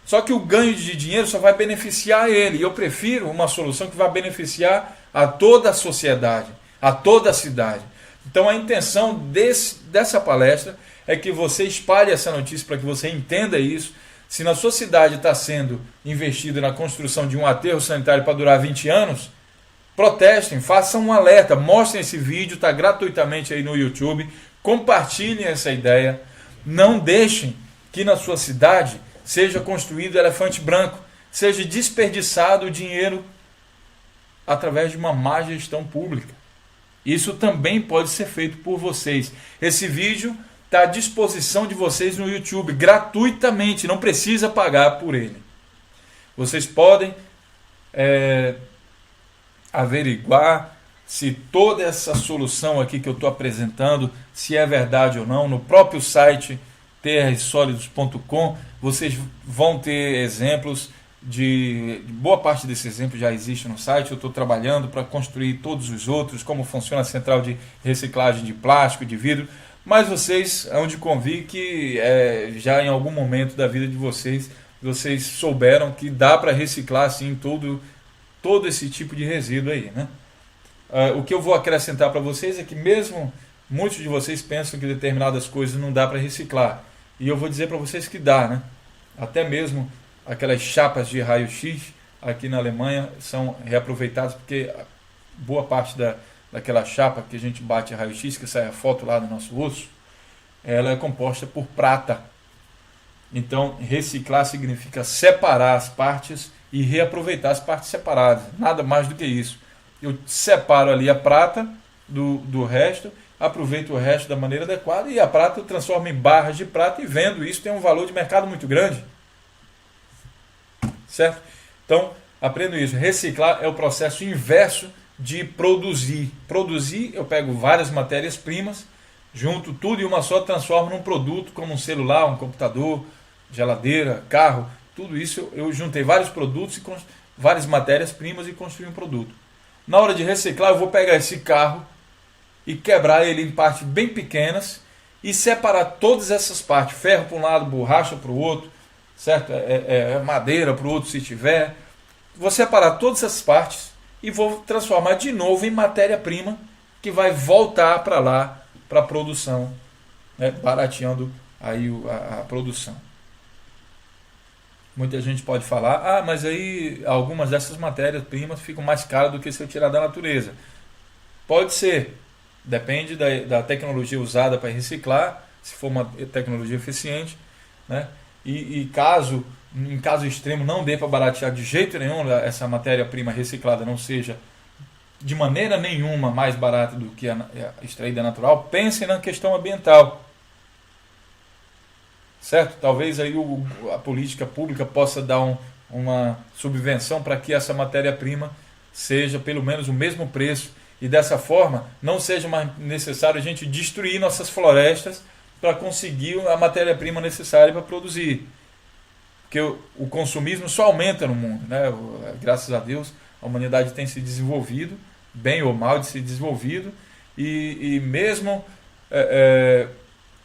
Speaker 1: Só que o ganho de dinheiro só vai beneficiar ele. E eu prefiro uma solução que vai beneficiar a toda a sociedade, a toda a cidade. Então, a intenção dessa palestra é que você espalhe essa notícia para que você entenda isso. Se na sua cidade está sendo investido na construção de um aterro sanitário para durar 20 anos, protestem, façam um alerta, mostrem esse vídeo, está gratuitamente aí no YouTube, compartilhem essa ideia, não deixem que na sua cidade seja construído elefante branco, seja desperdiçado o dinheiro através de uma má gestão pública. Isso também pode ser feito por vocês. Esse vídeo está à disposição de vocês no YouTube, gratuitamente, não precisa pagar por ele. Vocês podem averiguar se toda essa solução aqui que eu estou apresentando, se é verdade ou não, no próprio site trsólidos.com, vocês vão ter exemplos boa parte desses exemplos já existe no site. Eu estou trabalhando para construir todos os outros, como funciona a central de reciclagem de plástico, de vidro, mas vocês hão de convir que já em algum momento da vida de vocês souberam que dá para reciclar assim todo esse tipo de resíduo aí, né? O que eu vou acrescentar para vocês é que mesmo muitos de vocês pensam que determinadas coisas não dá para reciclar, e eu vou dizer para vocês que dá, né? Até mesmo aquelas chapas de raio-x aqui na Alemanha são reaproveitadas, porque boa parte daquela chapa que a gente bate raio-x, que sai a foto lá do nosso osso, ela é composta por prata. Então, reciclar significa separar as partes e reaproveitar as partes separadas. Nada mais do que isso. Eu separo ali a prata do resto, aproveito o resto da maneira adequada e a prata eu transformo em barras de prata e vendo. Isso tem um valor de mercado muito grande. Certo? Então, aprendo isso. Reciclar é o processo inverso de produzir. Produzir, eu pego várias matérias-primas, junto tudo em uma só, transformo num produto como um celular, um computador, geladeira, carro. Tudo isso eu juntei vários produtos, várias matérias-primas e construí um produto. Na hora de reciclar, eu vou pegar esse carro e quebrar ele em partes bem pequenas e separar todas essas partes. Ferro para um lado, borracha para o outro, certo? Madeira para o outro se tiver. Vou separar todas essas partes e vou transformar de novo em matéria-prima que vai voltar para lá, para a produção, né? Barateando aí a produção. Muita gente pode falar, mas aí algumas dessas matérias-primas ficam mais caras do que se eu tirar da natureza. Pode ser, depende da tecnologia usada para reciclar, se for uma tecnologia eficiente, né? E caso, em caso extremo, não dê para baratear de jeito nenhum, essa matéria-prima reciclada não seja de maneira nenhuma mais barata do que a extraída natural, pense na questão ambiental. Certo? Talvez aí a política pública possa dar uma subvenção para que essa matéria-prima seja pelo menos o mesmo preço e dessa forma não seja mais necessário a gente destruir nossas florestas para conseguir a matéria-prima necessária para produzir. Porque o consumismo só aumenta no mundo, né? Graças a Deus a humanidade tem se desenvolvido, bem ou mal de se desenvolvido, e mesmo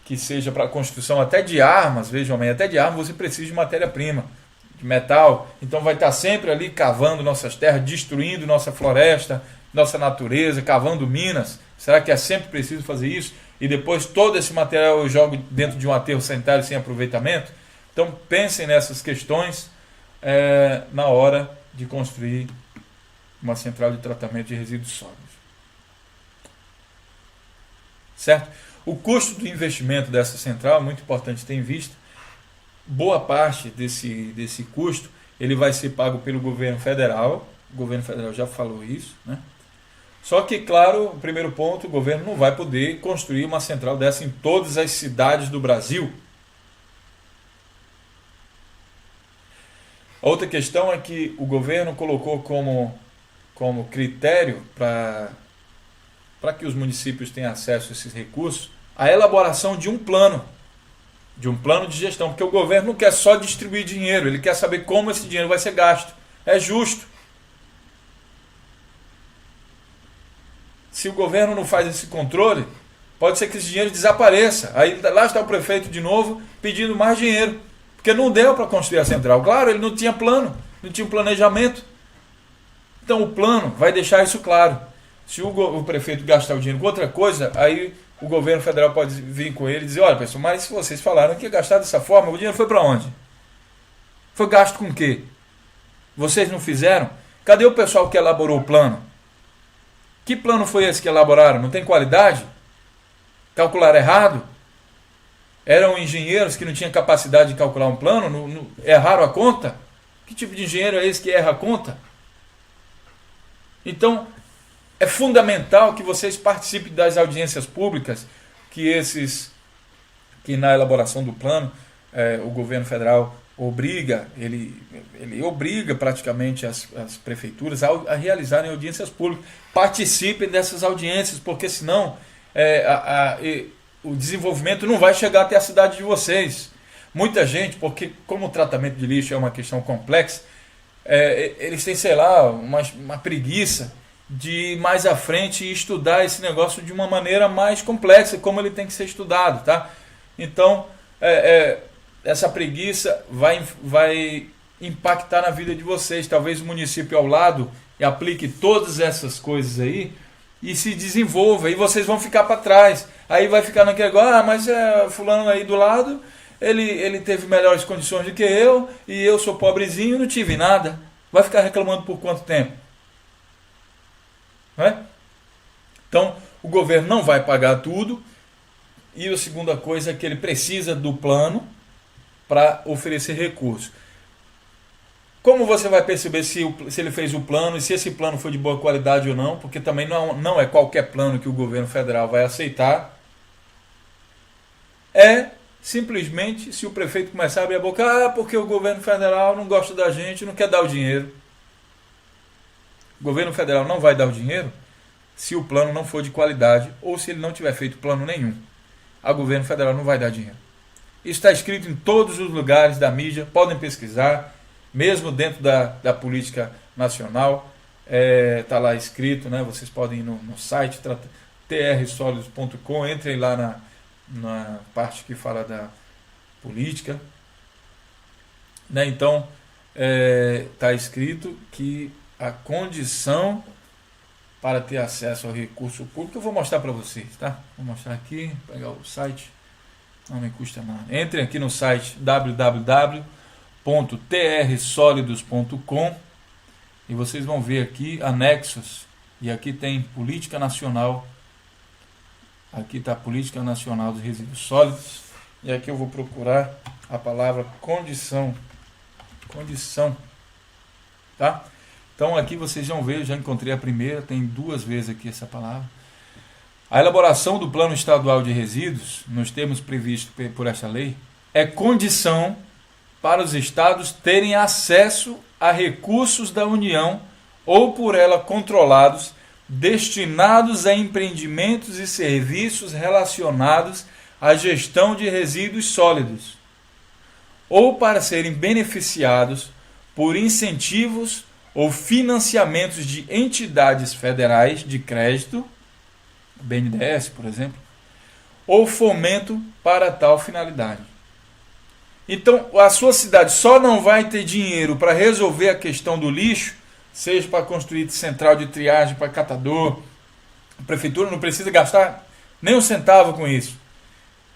Speaker 1: que seja para a construção até de armas, vejam bem, até de armas você precisa de matéria-prima, de metal, então vai estar sempre ali cavando nossas terras, destruindo nossa floresta, nossa natureza, cavando minas. Será que é sempre preciso fazer isso? E depois todo esse material eu jogo dentro de um aterro sanitário sem aproveitamento? Então pensem nessas questões na hora de construir uma central de tratamento de resíduos sólidos. Certo? O custo do investimento dessa central é muito importante ter em vista. Boa parte desse custo ele vai ser pago pelo governo federal. O governo federal já falou isso, né? Só que, claro, o primeiro ponto, o governo não vai poder construir uma central dessa em todas as cidades do Brasil. A outra questão é que o governo colocou como critério para que os municípios tenham acesso a esses recursos, a elaboração de um plano de gestão, porque o governo não quer só distribuir dinheiro, ele quer saber como esse dinheiro vai ser gasto. É justo. Se o governo não faz esse controle, pode ser que esse dinheiro desapareça. Aí lá está o prefeito de novo pedindo mais dinheiro, porque não deu para construir a central. Claro, ele não tinha plano, não tinha um planejamento. Então o plano vai deixar isso claro. Se o prefeito gastar o dinheiro com outra coisa, aí o governo federal pode vir com ele e dizer, olha pessoal, mas se vocês falaram que ia gastar dessa forma, o dinheiro foi para onde? Foi gasto com o quê? Vocês não fizeram? Cadê o pessoal que elaborou o plano? Que plano foi esse que elaboraram? Não tem qualidade? Calcularam errado? Eram engenheiros que não tinham capacidade de calcular um plano? Erraram a conta? Que tipo de engenheiro é esse que erra a conta? Então, é fundamental que vocês participem das audiências públicas, que na elaboração do plano o governo federal obriga, ele obriga praticamente as prefeituras a realizarem audiências públicas. Participem dessas audiências, porque senão o desenvolvimento não vai chegar até a cidade de vocês. Muita gente, porque como o tratamento de lixo é uma questão complexa, eles têm, sei lá, uma preguiça de ir mais à frente e estudar esse negócio de uma maneira mais complexa, como ele tem que ser estudado, tá? Então, essa preguiça vai impactar na vida de vocês. Talvez o município ao lado aplique todas essas coisas aí e se desenvolva, e vocês vão ficar para trás. Aí vai ficar naquele negócio, mas fulano aí do lado, ele teve melhores condições do que eu, e eu sou pobrezinho e não tive nada. Vai ficar reclamando por quanto tempo? Não é? Então, o governo não vai pagar tudo, e a segunda coisa é que ele precisa do plano para oferecer recursos. Como você vai perceber se ele fez o plano e se esse plano foi de boa qualidade ou não? Porque também não é qualquer plano que o governo federal vai aceitar. É simplesmente se o prefeito começar a abrir a boca, porque o governo federal não gosta da gente, não quer dar o dinheiro. O governo federal não vai dar o dinheiro se o plano não for de qualidade ou se ele não tiver feito plano nenhum. O governo federal não vai dar dinheiro. Isso está escrito em todos os lugares da mídia, podem pesquisar. Mesmo dentro da política nacional, está lá escrito, né? Vocês podem ir no site trsólidos.com, entrem lá na parte que fala da política, né? Então, está escrito que a condição para ter acesso ao recurso público, eu vou mostrar para vocês, tá? Vou mostrar aqui, pegar o site, não me custa nada. Entrem aqui no site www.trsólidos.com e vocês vão ver aqui anexos, e aqui tem política nacional, aqui está a política nacional dos resíduos sólidos, e aqui eu vou procurar a palavra condição, tá? Então aqui vocês vão ver, eu já encontrei a primeira, tem duas vezes aqui essa palavra. A elaboração do Plano Estadual de Resíduos, nos termos previstos por esta lei, é condição para os estados terem acesso a recursos da União ou por ela controlados, destinados a empreendimentos e serviços relacionados à gestão de resíduos sólidos, ou para serem beneficiados por incentivos ou financiamentos de entidades federais de crédito, BNDES, por exemplo, ou fomento para tal finalidade. Então, a sua cidade só não vai ter dinheiro para resolver a questão do lixo, seja para construir central de triagem para catador. A prefeitura não precisa gastar nem um centavo com isso.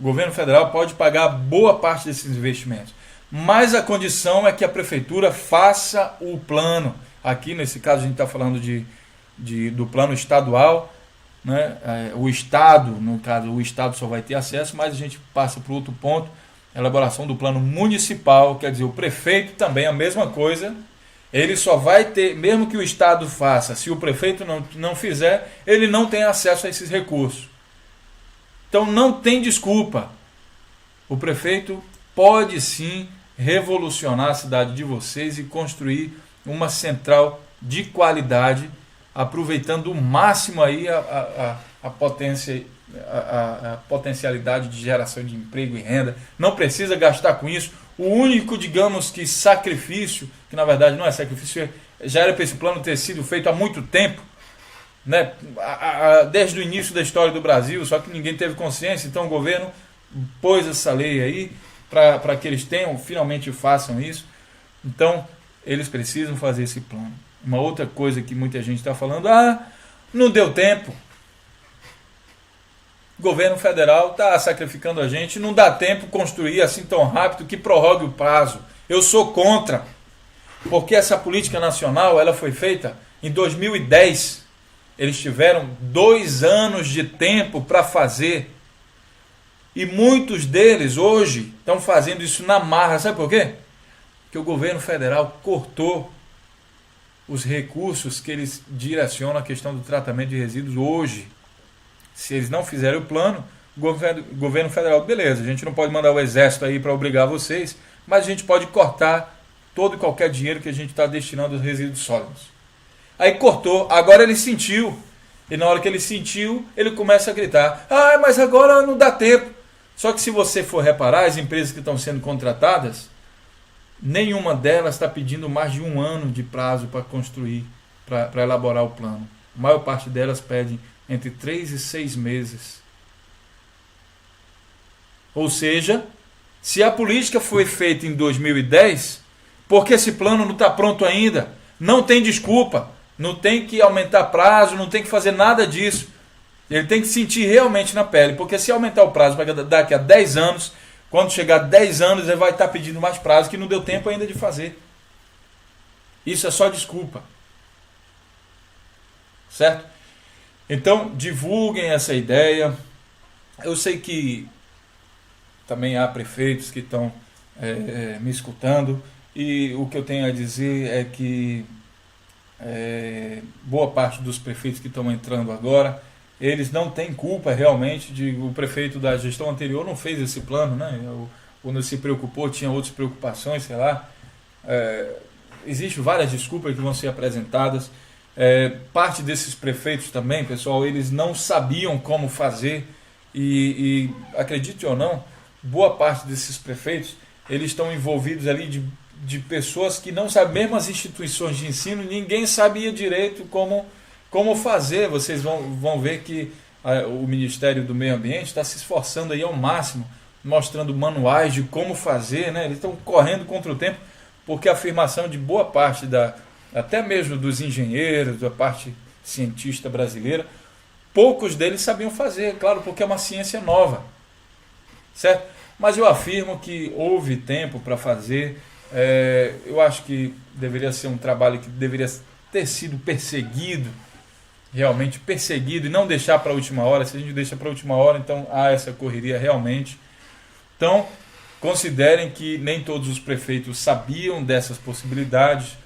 Speaker 1: O governo federal pode pagar boa parte desses investimentos. Mas a condição é que a prefeitura faça o plano. Aqui, nesse caso, a gente está falando do plano estadual, né? O Estado, no caso, o Estado só vai ter acesso, mas a gente passa para outro ponto. Elaboração do plano municipal, quer dizer, o prefeito também a mesma coisa, ele só vai ter, mesmo que o Estado faça, se o prefeito não fizer, ele não tem acesso a esses recursos. Então não tem desculpa. O prefeito pode sim revolucionar a cidade de vocês e construir uma central de qualidade, aproveitando o máximo aí a potencialidade de geração de emprego e renda. Não precisa gastar com isso. O único, digamos que sacrifício, que na verdade não é sacrifício, já era para esse plano ter sido feito há muito tempo, né? Desde o início da história do Brasil, só que ninguém teve consciência, então o governo pôs essa lei aí para que eles finalmente façam isso. Então eles precisam fazer esse plano. Uma outra coisa que muita gente está falando, não deu tempo. O governo federal está sacrificando a gente, não dá tempo construir assim tão rápido que prorrogue o prazo. Eu sou contra, porque essa política nacional ela foi feita em 2010. Eles tiveram 2 anos de tempo para fazer. E muitos deles hoje estão fazendo isso na marra. Sabe por quê? Porque o governo federal cortou os recursos que eles direcionam à questão do tratamento de resíduos hoje. Se eles não fizerem o plano, o governo federal, beleza, a gente não pode mandar o exército aí para obrigar vocês, mas a gente pode cortar todo e qualquer dinheiro que a gente está destinando aos resíduos sólidos. Aí cortou, agora ele sentiu, e na hora que ele sentiu, ele começa a gritar, mas agora não dá tempo. Só que se você for reparar, as empresas que estão sendo contratadas, nenhuma delas está pedindo mais de 1 ano de prazo para construir, para elaborar o plano. A maior parte delas pedem entre 3 e 6 meses. Ou seja, se a política foi feita em 2010, porque esse plano não está pronto ainda, não tem desculpa, não tem que aumentar prazo, não tem que fazer nada disso. Ele tem que sentir realmente na pele, porque se aumentar o prazo para daqui a 10 anos, quando chegar a 10 anos, ele vai estar pedindo mais prazo que não deu tempo ainda de fazer. Isso é só desculpa. Certo? Então, divulguem essa ideia. Eu sei que também há prefeitos que estão me escutando, e o que eu tenho a dizer é que boa parte dos prefeitos que estão entrando agora, eles não têm culpa realmente de o prefeito da gestão anterior não fez esse plano, né? Ou não se preocupou, tinha outras preocupações, sei lá. Existem várias desculpas que vão ser apresentadas. Parte desses prefeitos também, pessoal, eles não sabiam como fazer e acredite ou não, boa parte desses prefeitos, eles estão envolvidos ali de pessoas que não sabem, mesmo as instituições de ensino, ninguém sabia direito como fazer. Vocês vão ver que o Ministério do Meio Ambiente está se esforçando aí ao máximo, mostrando manuais de como fazer, né? Eles estão correndo contra o tempo, porque a afirmação de boa parte até mesmo dos engenheiros, da parte cientista brasileira, poucos deles sabiam fazer, claro, porque é uma ciência nova, certo? Mas eu afirmo que houve tempo para fazer. Eu acho que deveria ser um trabalho que deveria ter sido perseguido, realmente perseguido, e não deixar para a última hora. Se a gente deixa para a última hora, então há essa correria realmente. Então, considerem que nem todos os prefeitos sabiam dessas possibilidades,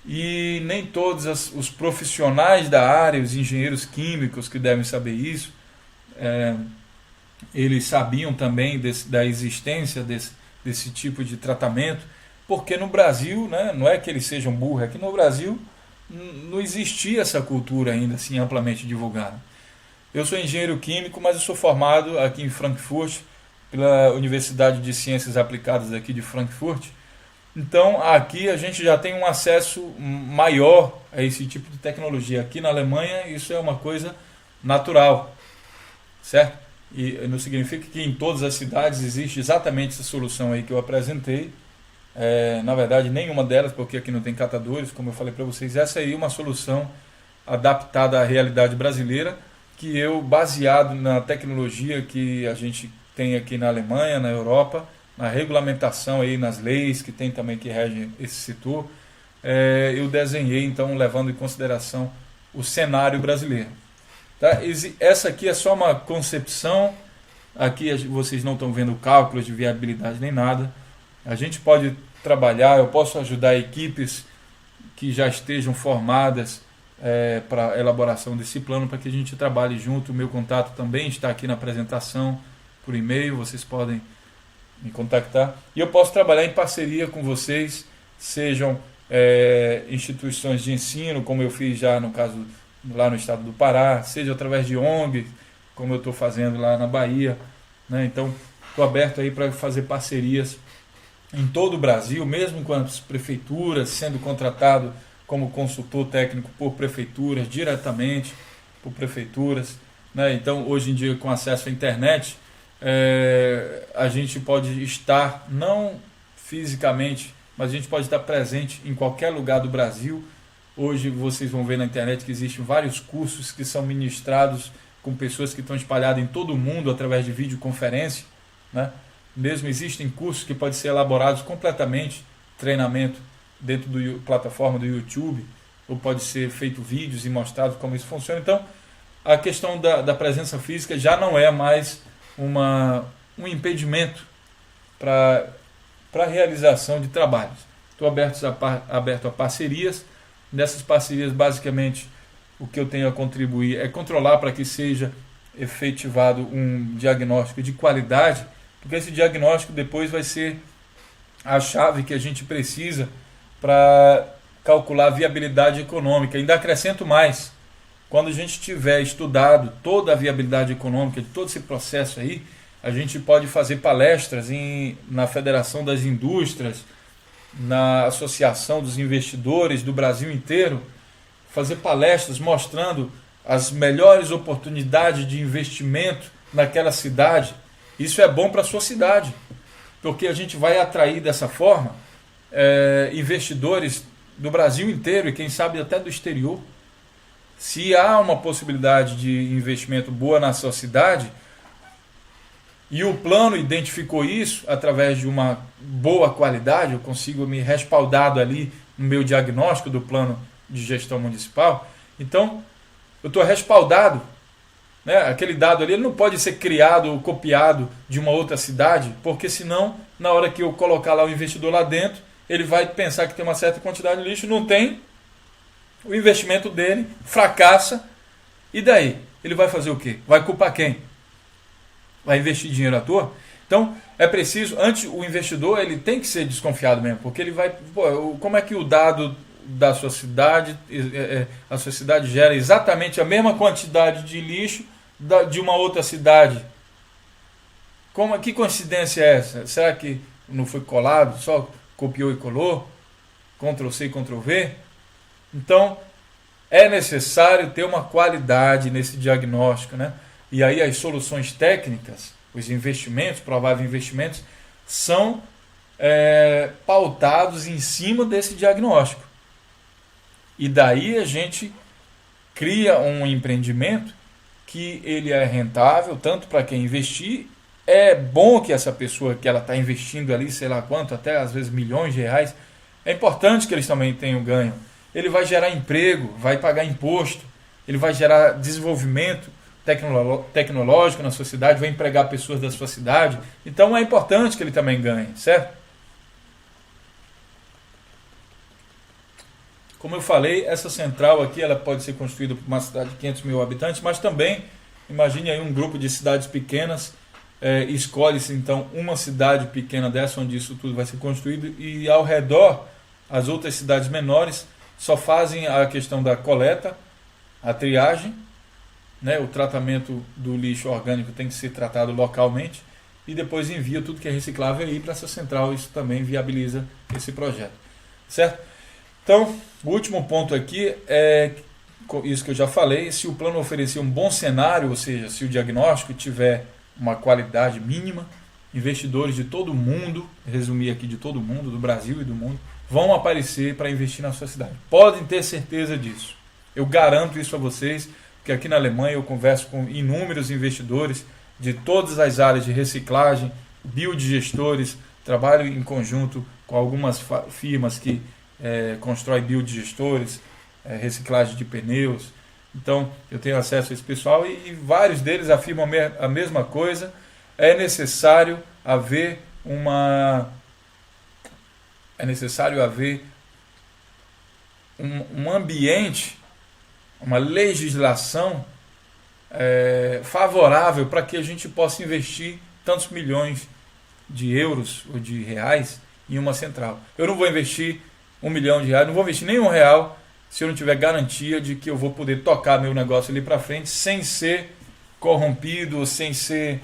Speaker 1: e nem todos os profissionais da área, os engenheiros químicos que devem saber isso, eles sabiam também da existência desse tipo de tratamento, porque no Brasil, né, não é que eles sejam burros, é que no Brasil não existia essa cultura ainda assim amplamente divulgada. Eu sou engenheiro químico, mas eu sou formado aqui em Frankfurt, pela Universidade de Ciências Aplicadas aqui de Frankfurt. Então aqui a gente já tem um acesso maior a esse tipo de tecnologia. Aqui na Alemanha isso é uma coisa natural, certo? E não significa que em todas as cidades existe exatamente essa solução aí que eu apresentei. Na verdade, nenhuma delas, porque aqui não tem catadores, como eu falei para vocês. Essa aí é uma solução adaptada à realidade brasileira, que eu, baseado na tecnologia que a gente tem aqui na Alemanha, na Europa, na regulamentação, aí, nas leis que tem também que regem esse setor, eu desenhei, então, levando em consideração o cenário brasileiro. Tá? Essa aqui é só uma concepção, aqui vocês não estão vendo cálculos de viabilidade nem nada. A gente pode trabalhar, eu posso ajudar equipes que já estejam formadas para a elaboração desse plano, para que a gente trabalhe junto. O meu contato também está aqui na apresentação, por e-mail, vocês podem me contactar. E eu posso trabalhar em parceria com vocês, sejam instituições de ensino, como eu fiz já no caso lá no estado do Pará, seja através de ONG, como eu estou fazendo lá na Bahia, né? Então, estou aberto aí para fazer parcerias em todo o Brasil, mesmo com as prefeituras, sendo contratado como consultor técnico por prefeituras, diretamente por prefeituras, né? Então, hoje em dia, com acesso à internet, a gente pode estar, não fisicamente, mas a gente pode estar presente em qualquer lugar do Brasil. Hoje vocês vão ver na internet que existem vários cursos que são ministrados com pessoas que estão espalhadas em todo o mundo através de videoconferência, né? Mesmo existem cursos que podem ser elaborados completamente, treinamento dentro da plataforma do YouTube, ou pode ser feito vídeos e mostrado como isso funciona. Então, a questão da presença física já não é mais um impedimento para a realização de trabalhos. Estou aberto a parcerias. Nessas parcerias, basicamente, o que eu tenho a contribuir é controlar para que seja efetivado um diagnóstico de qualidade, porque esse diagnóstico depois vai ser a chave que a gente precisa para calcular a viabilidade econômica. Ainda acrescento mais, quando a gente tiver estudado toda a viabilidade econômica de todo esse processo aí, a gente pode fazer palestras na Federação das Indústrias, na Associação dos Investidores do Brasil inteiro, fazer palestras mostrando as melhores oportunidades de investimento naquela cidade. Isso é bom para a sua cidade, porque a gente vai atrair dessa forma investidores do Brasil inteiro e quem sabe até do exterior. Se há uma possibilidade de investimento boa na sua cidade, e o plano identificou isso através de uma boa qualidade, eu consigo me respaldado ali no meu diagnóstico do plano de gestão municipal, então eu estou respaldado, né? Aquele dado ali ele não pode ser criado ou copiado de uma outra cidade, porque senão, na hora que eu colocar lá o investidor lá dentro, ele vai pensar que tem uma certa quantidade de lixo, não tem, o investimento dele fracassa, e daí? Ele vai fazer o quê? Vai culpar quem? Vai investir dinheiro à toa? Então, é preciso, antes o investidor ele tem que ser desconfiado mesmo, porque ele vai, como é que o dado da sua cidade, a sua cidade gera exatamente a mesma quantidade de lixo de uma outra cidade? Que coincidência é essa? Será que não foi colado, só copiou e colou? Ctrl+C, Ctrl+V? Então, é necessário ter uma qualidade nesse diagnóstico, né? E aí as soluções técnicas, os investimentos, prováveis investimentos, são pautados em cima desse diagnóstico. E daí a gente cria um empreendimento que ele é rentável, tanto para quem investir, é bom que essa pessoa que ela está investindo ali, sei lá quanto, até às vezes milhões de reais, é importante que eles também tenham ganho. Ele vai gerar emprego, vai pagar imposto, ele vai gerar desenvolvimento tecnológico na sua cidade, vai empregar pessoas da sua cidade. Então é importante que ele também ganhe, certo? Como eu falei, essa central aqui ela pode ser construída por uma cidade de 500 mil habitantes, mas também, imagine aí um grupo de cidades pequenas, escolhe-se então uma cidade pequena dessa, onde isso tudo vai ser construído, e ao redor, as outras cidades menores só fazem a questão da coleta, a triagem, né, o tratamento do lixo orgânico tem que ser tratado localmente, e depois envia tudo que é reciclável aí para essa central. Isso também viabiliza esse projeto, certo? Então, o último ponto aqui é isso que eu já falei: se o plano oferecer um bom cenário, ou seja, se o diagnóstico tiver uma qualidade mínima, investidores de todo mundo, resumir aqui, de todo mundo, do Brasil e do mundo, vão aparecer para investir na sua cidade. Podem ter certeza disso. Eu garanto isso a vocês, porque aqui na Alemanha eu converso com inúmeros investidores de todas as áreas de reciclagem, biodigestores, trabalho em conjunto com algumas firmas que constroem biodigestores, reciclagem de pneus. Então eu tenho acesso a esse pessoal e vários deles afirmam a mesma coisa. É necessário haver um ambiente, uma legislação favorável para que a gente possa investir tantos milhões de euros ou de reais em uma central. Eu não vou investir R$1 milhão, não vou investir nem R$1 se eu não tiver garantia de que eu vou poder tocar meu negócio ali para frente sem ser corrompido, sem ser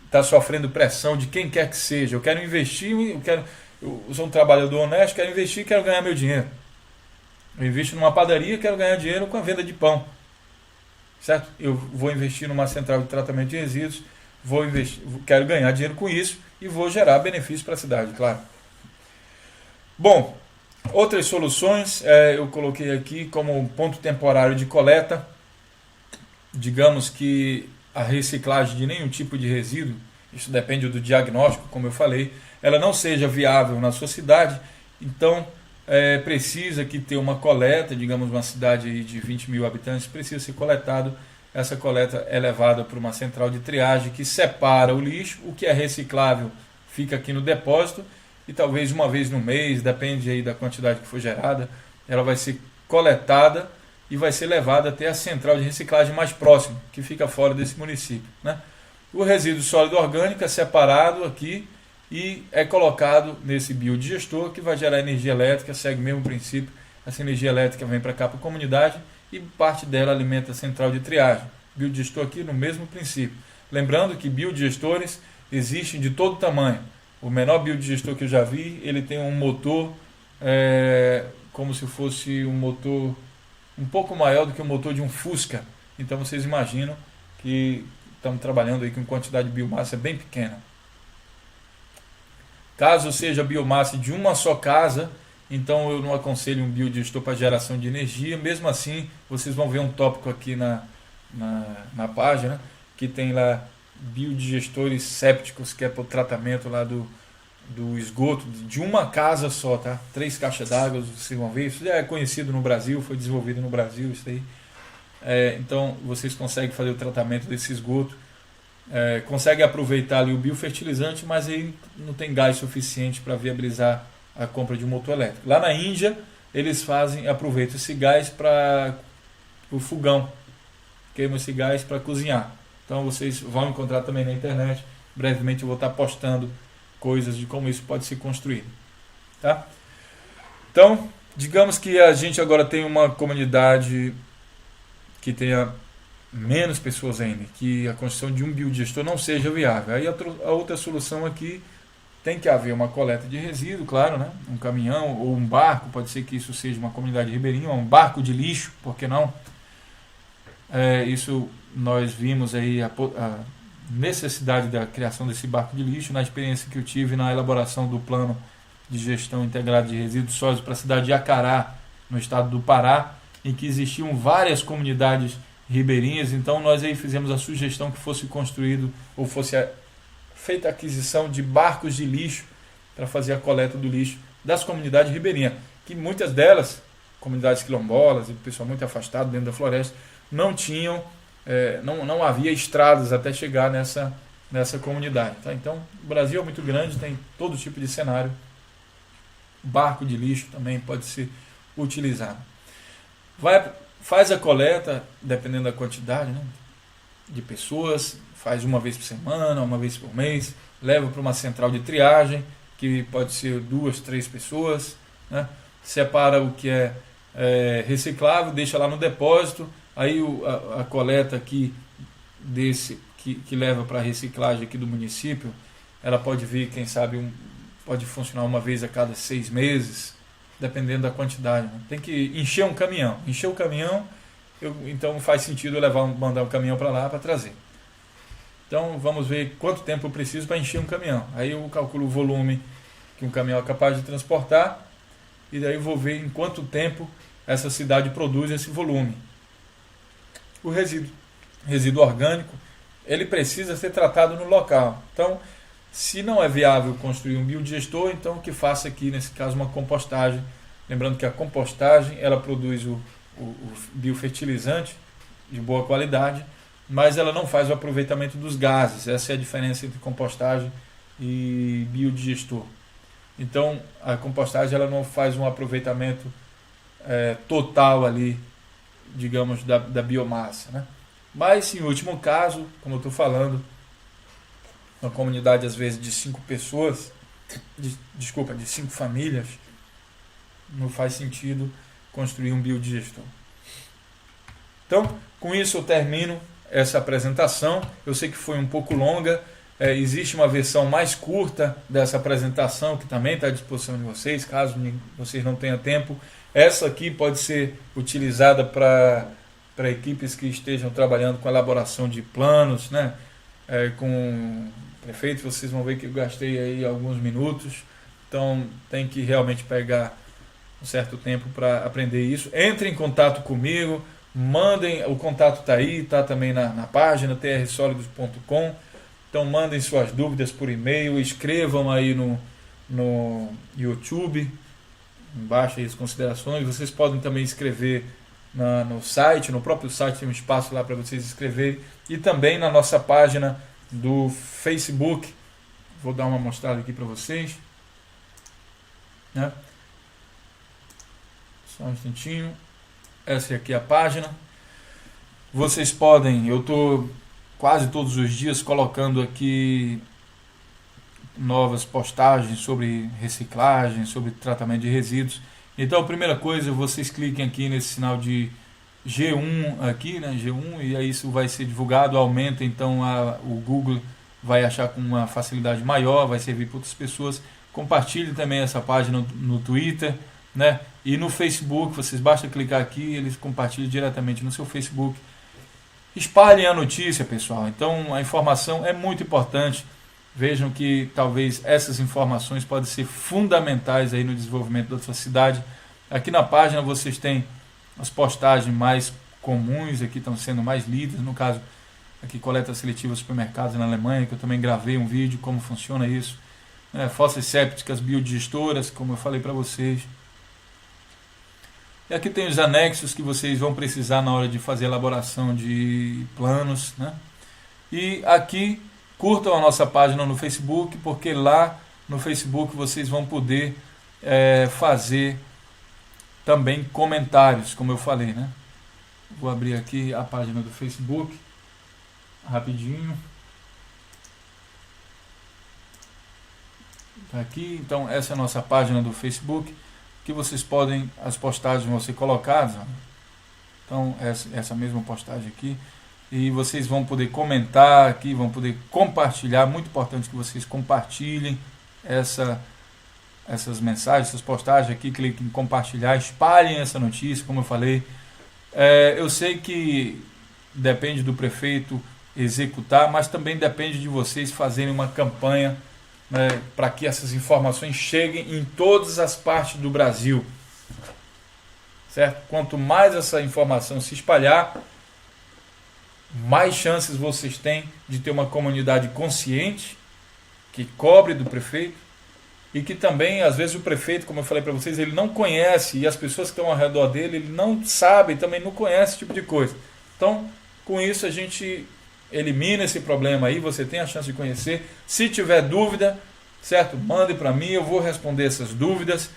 Speaker 1: tá sofrendo pressão de quem quer que seja. Eu quero investir, eu sou um trabalhador honesto, quero investir e quero ganhar meu dinheiro. Eu invisto numa padaria, quero ganhar dinheiro com a venda de pão, certo? Eu vou investir numa central de tratamento de resíduos, quero ganhar dinheiro com isso e vou gerar benefício para a cidade, claro. Bom, outras soluções eu coloquei aqui como um ponto temporário de coleta. Digamos que a reciclagem de nenhum tipo de resíduo, isso depende do diagnóstico, como eu falei, ela não seja viável na sua cidade, então precisa que ter uma coleta. Digamos uma cidade aí de 20 mil habitantes, precisa ser coletado. Essa coleta é levada para uma central de triagem que separa o lixo, o que é reciclável fica aqui no depósito, e talvez uma vez no mês, depende aí da quantidade que for gerada, ela vai ser coletada e vai ser levada até a central de reciclagem mais próxima, que fica fora desse município, né? O resíduo sólido orgânico é separado aqui e é colocado nesse biodigestor, que vai gerar energia elétrica, segue o mesmo princípio. Essa energia elétrica vem para cá para a comunidade e parte dela alimenta a central de triagem. Biodigestor aqui no mesmo princípio. Lembrando que biodigestores existem de todo tamanho. O menor biodigestor que eu já vi, ele tem um motor como se fosse um motor um pouco maior do que o motor de um Fusca. Então vocês imaginam que estamos trabalhando aí com quantidade de biomassa bem pequena. Caso seja biomassa de uma só casa, então eu não aconselho um biodigestor para geração de energia. Mesmo assim, vocês vão ver um tópico aqui na página, que tem lá biodigestores sépticos, que é para o tratamento lá do esgoto de uma casa só, tá? 3 caixas d'água, vocês vão ver. Isso já é conhecido no Brasil, foi desenvolvido no Brasil, isso aí. Então vocês conseguem fazer o tratamento desse esgoto, conseguem aproveitar ali o biofertilizante, mas aí não tem gás suficiente para viabilizar a compra de um motor elétrico. Lá na Índia, eles aproveitam esse gás para o fogão, queimam esse gás para cozinhar. Então vocês vão encontrar também na internet. Brevemente eu vou estar postando coisas de como isso pode ser construído. Tá? Então, digamos que a gente agora tem uma comunidade que tenha menos pessoas ainda, que a construção de um biodigestor não seja viável. Aí a outra solução aqui, tem que haver uma coleta de resíduo, claro, né? Um caminhão ou um barco, pode ser que isso seja uma comunidade ribeirinha, um barco de lixo, por que não? Isso nós vimos aí a necessidade da criação desse barco de lixo na experiência que eu tive na elaboração do plano de gestão integrada de resíduos sólidos para a cidade de Acará, no estado do Pará, em que existiam várias comunidades ribeirinhas. Então nós aí fizemos a sugestão que fosse construído ou fosse feita a aquisição de barcos de lixo para fazer a coleta do lixo das comunidades ribeirinhas, que muitas delas, comunidades quilombolas e pessoal muito afastado dentro da floresta, não tinham, não havia estradas até chegar nessa comunidade. Tá? Então o Brasil é muito grande, tem todo tipo de cenário. Barco de lixo também pode ser utilizado. Faz a coleta, dependendo da quantidade, né, de pessoas, faz uma vez por semana, uma vez por mês, leva para uma central de triagem, que pode ser 2, 3 pessoas, né, separa o que é reciclável, deixa lá no depósito, aí a coleta aqui que leva para a reciclagem aqui do município, ela pode vir, quem sabe, pode funcionar uma vez a cada 6 meses, dependendo da quantidade. Né? Tem que encher um caminhão. Encher o caminhão, então faz sentido eu mandar um caminhão para lá para trazer. Então vamos ver quanto tempo eu preciso para encher um caminhão. Aí eu calculo o volume que um caminhão é capaz de transportar e daí eu vou ver em quanto tempo essa cidade produz esse volume. O resíduo orgânico, ele precisa ser tratado no local. Então, se não é viável construir um biodigestor, então que faça aqui, nesse caso, uma compostagem. Lembrando que a compostagem, ela produz o biofertilizante de boa qualidade, mas ela não faz o aproveitamento dos gases. Essa é a diferença entre compostagem e biodigestor. Então, a compostagem ela não faz um aproveitamento total ali, digamos, da biomassa, né? Mas, em último caso, como eu estou falando, uma comunidade às vezes de 5 pessoas, de 5 famílias, não faz sentido construir um biodigestor. Então, com isso eu termino essa apresentação. Eu sei que foi um pouco longa, existe uma versão mais curta dessa apresentação que também está à disposição de vocês, caso vocês não tenham tempo. Essa aqui pode ser utilizada para equipes que estejam trabalhando com elaboração de planos, né? Com prefeito, vocês vão ver que eu gastei aí alguns minutos, então tem que realmente pegar um certo tempo para aprender isso. Entre em contato comigo, mandem, o contato está aí, está também na página trsólidos.com, então mandem suas dúvidas por e-mail, escrevam aí no YouTube, embaixo aí as considerações, vocês podem também escrever no site, no próprio site tem um espaço lá para vocês escreverem, e também na nossa página do Facebook. Vou dar uma mostrada aqui para vocês, né? Só um instantinho. Essa aqui é a página. Vocês podem, eu estou quase todos os dias colocando aqui novas postagens sobre reciclagem, sobre tratamento de resíduos. Então, a primeira coisa, vocês cliquem aqui nesse sinal de G1 aqui, né, G1, e aí isso vai ser divulgado, aumenta, então o Google vai achar com uma facilidade maior, vai servir para outras pessoas. Compartilhe também essa página no Twitter, né? E no Facebook, vocês basta clicar aqui, eles compartilham diretamente no seu Facebook. Espalhem a notícia, pessoal. Então a informação é muito importante. Vejam que talvez essas informações podem ser fundamentais aí no desenvolvimento da sua cidade. Aqui na página vocês têm as postagens mais comuns, aqui estão sendo mais lidas, no caso aqui coleta seletiva supermercados na Alemanha, que eu também gravei um vídeo como funciona isso, fossas sépticas biodigestoras, como eu falei para vocês. E aqui tem os anexos que vocês vão precisar na hora de fazer a elaboração de planos, né? E aqui curtam a nossa página no Facebook, porque lá no Facebook vocês vão poder fazer também comentários, como eu falei, né? Vou abrir aqui a página do Facebook rapidinho. Tá aqui, então essa é a nossa página do Facebook, que vocês podem, as postagens vão ser colocadas, ó. Então essa mesma postagem aqui, e vocês vão poder comentar aqui, vão poder compartilhar. Muito importante que vocês compartilhem essas mensagens, essas postagens aqui, cliquem em compartilhar, espalhem essa notícia, como eu falei. Eu sei que depende do prefeito executar, mas também depende de vocês fazerem uma campanha, né, para que essas informações cheguem em todas as partes do Brasil, certo? Quanto mais essa informação se espalhar, mais chances vocês têm de ter uma comunidade consciente, que cobre do prefeito, e que também, às vezes, o prefeito, como eu falei para vocês, ele não conhece, e as pessoas que estão ao redor dele, ele não sabe, também não conhece esse tipo de coisa. Então, com isso, a gente elimina esse problema aí, você tem a chance de conhecer. Se tiver dúvida, certo? Mande para mim, eu vou responder essas dúvidas.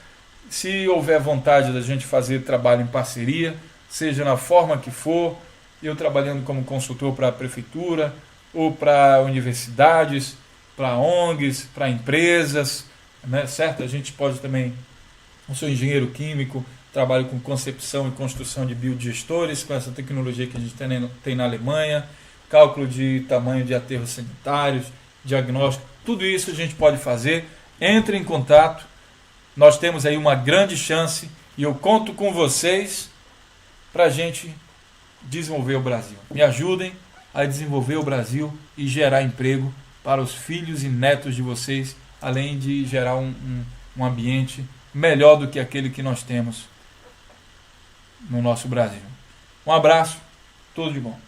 Speaker 1: Se houver vontade da gente fazer trabalho em parceria, seja na forma que for, eu trabalhando como consultor para a prefeitura, ou para universidades, para ONGs, para empresas, né, certo? A gente pode também, eu sou engenheiro químico, trabalho com concepção e construção de biodigestores, com essa tecnologia que a gente tem na Alemanha, cálculo de tamanho de aterros sanitários, diagnóstico, tudo isso a gente pode fazer. Entre em contato, nós temos aí uma grande chance e eu conto com vocês para a gente desenvolver o Brasil. Me ajudem a desenvolver o Brasil e gerar emprego para os filhos e netos de vocês, além de gerar um ambiente melhor do que aquele que nós temos no nosso Brasil. Um abraço, tudo de bom.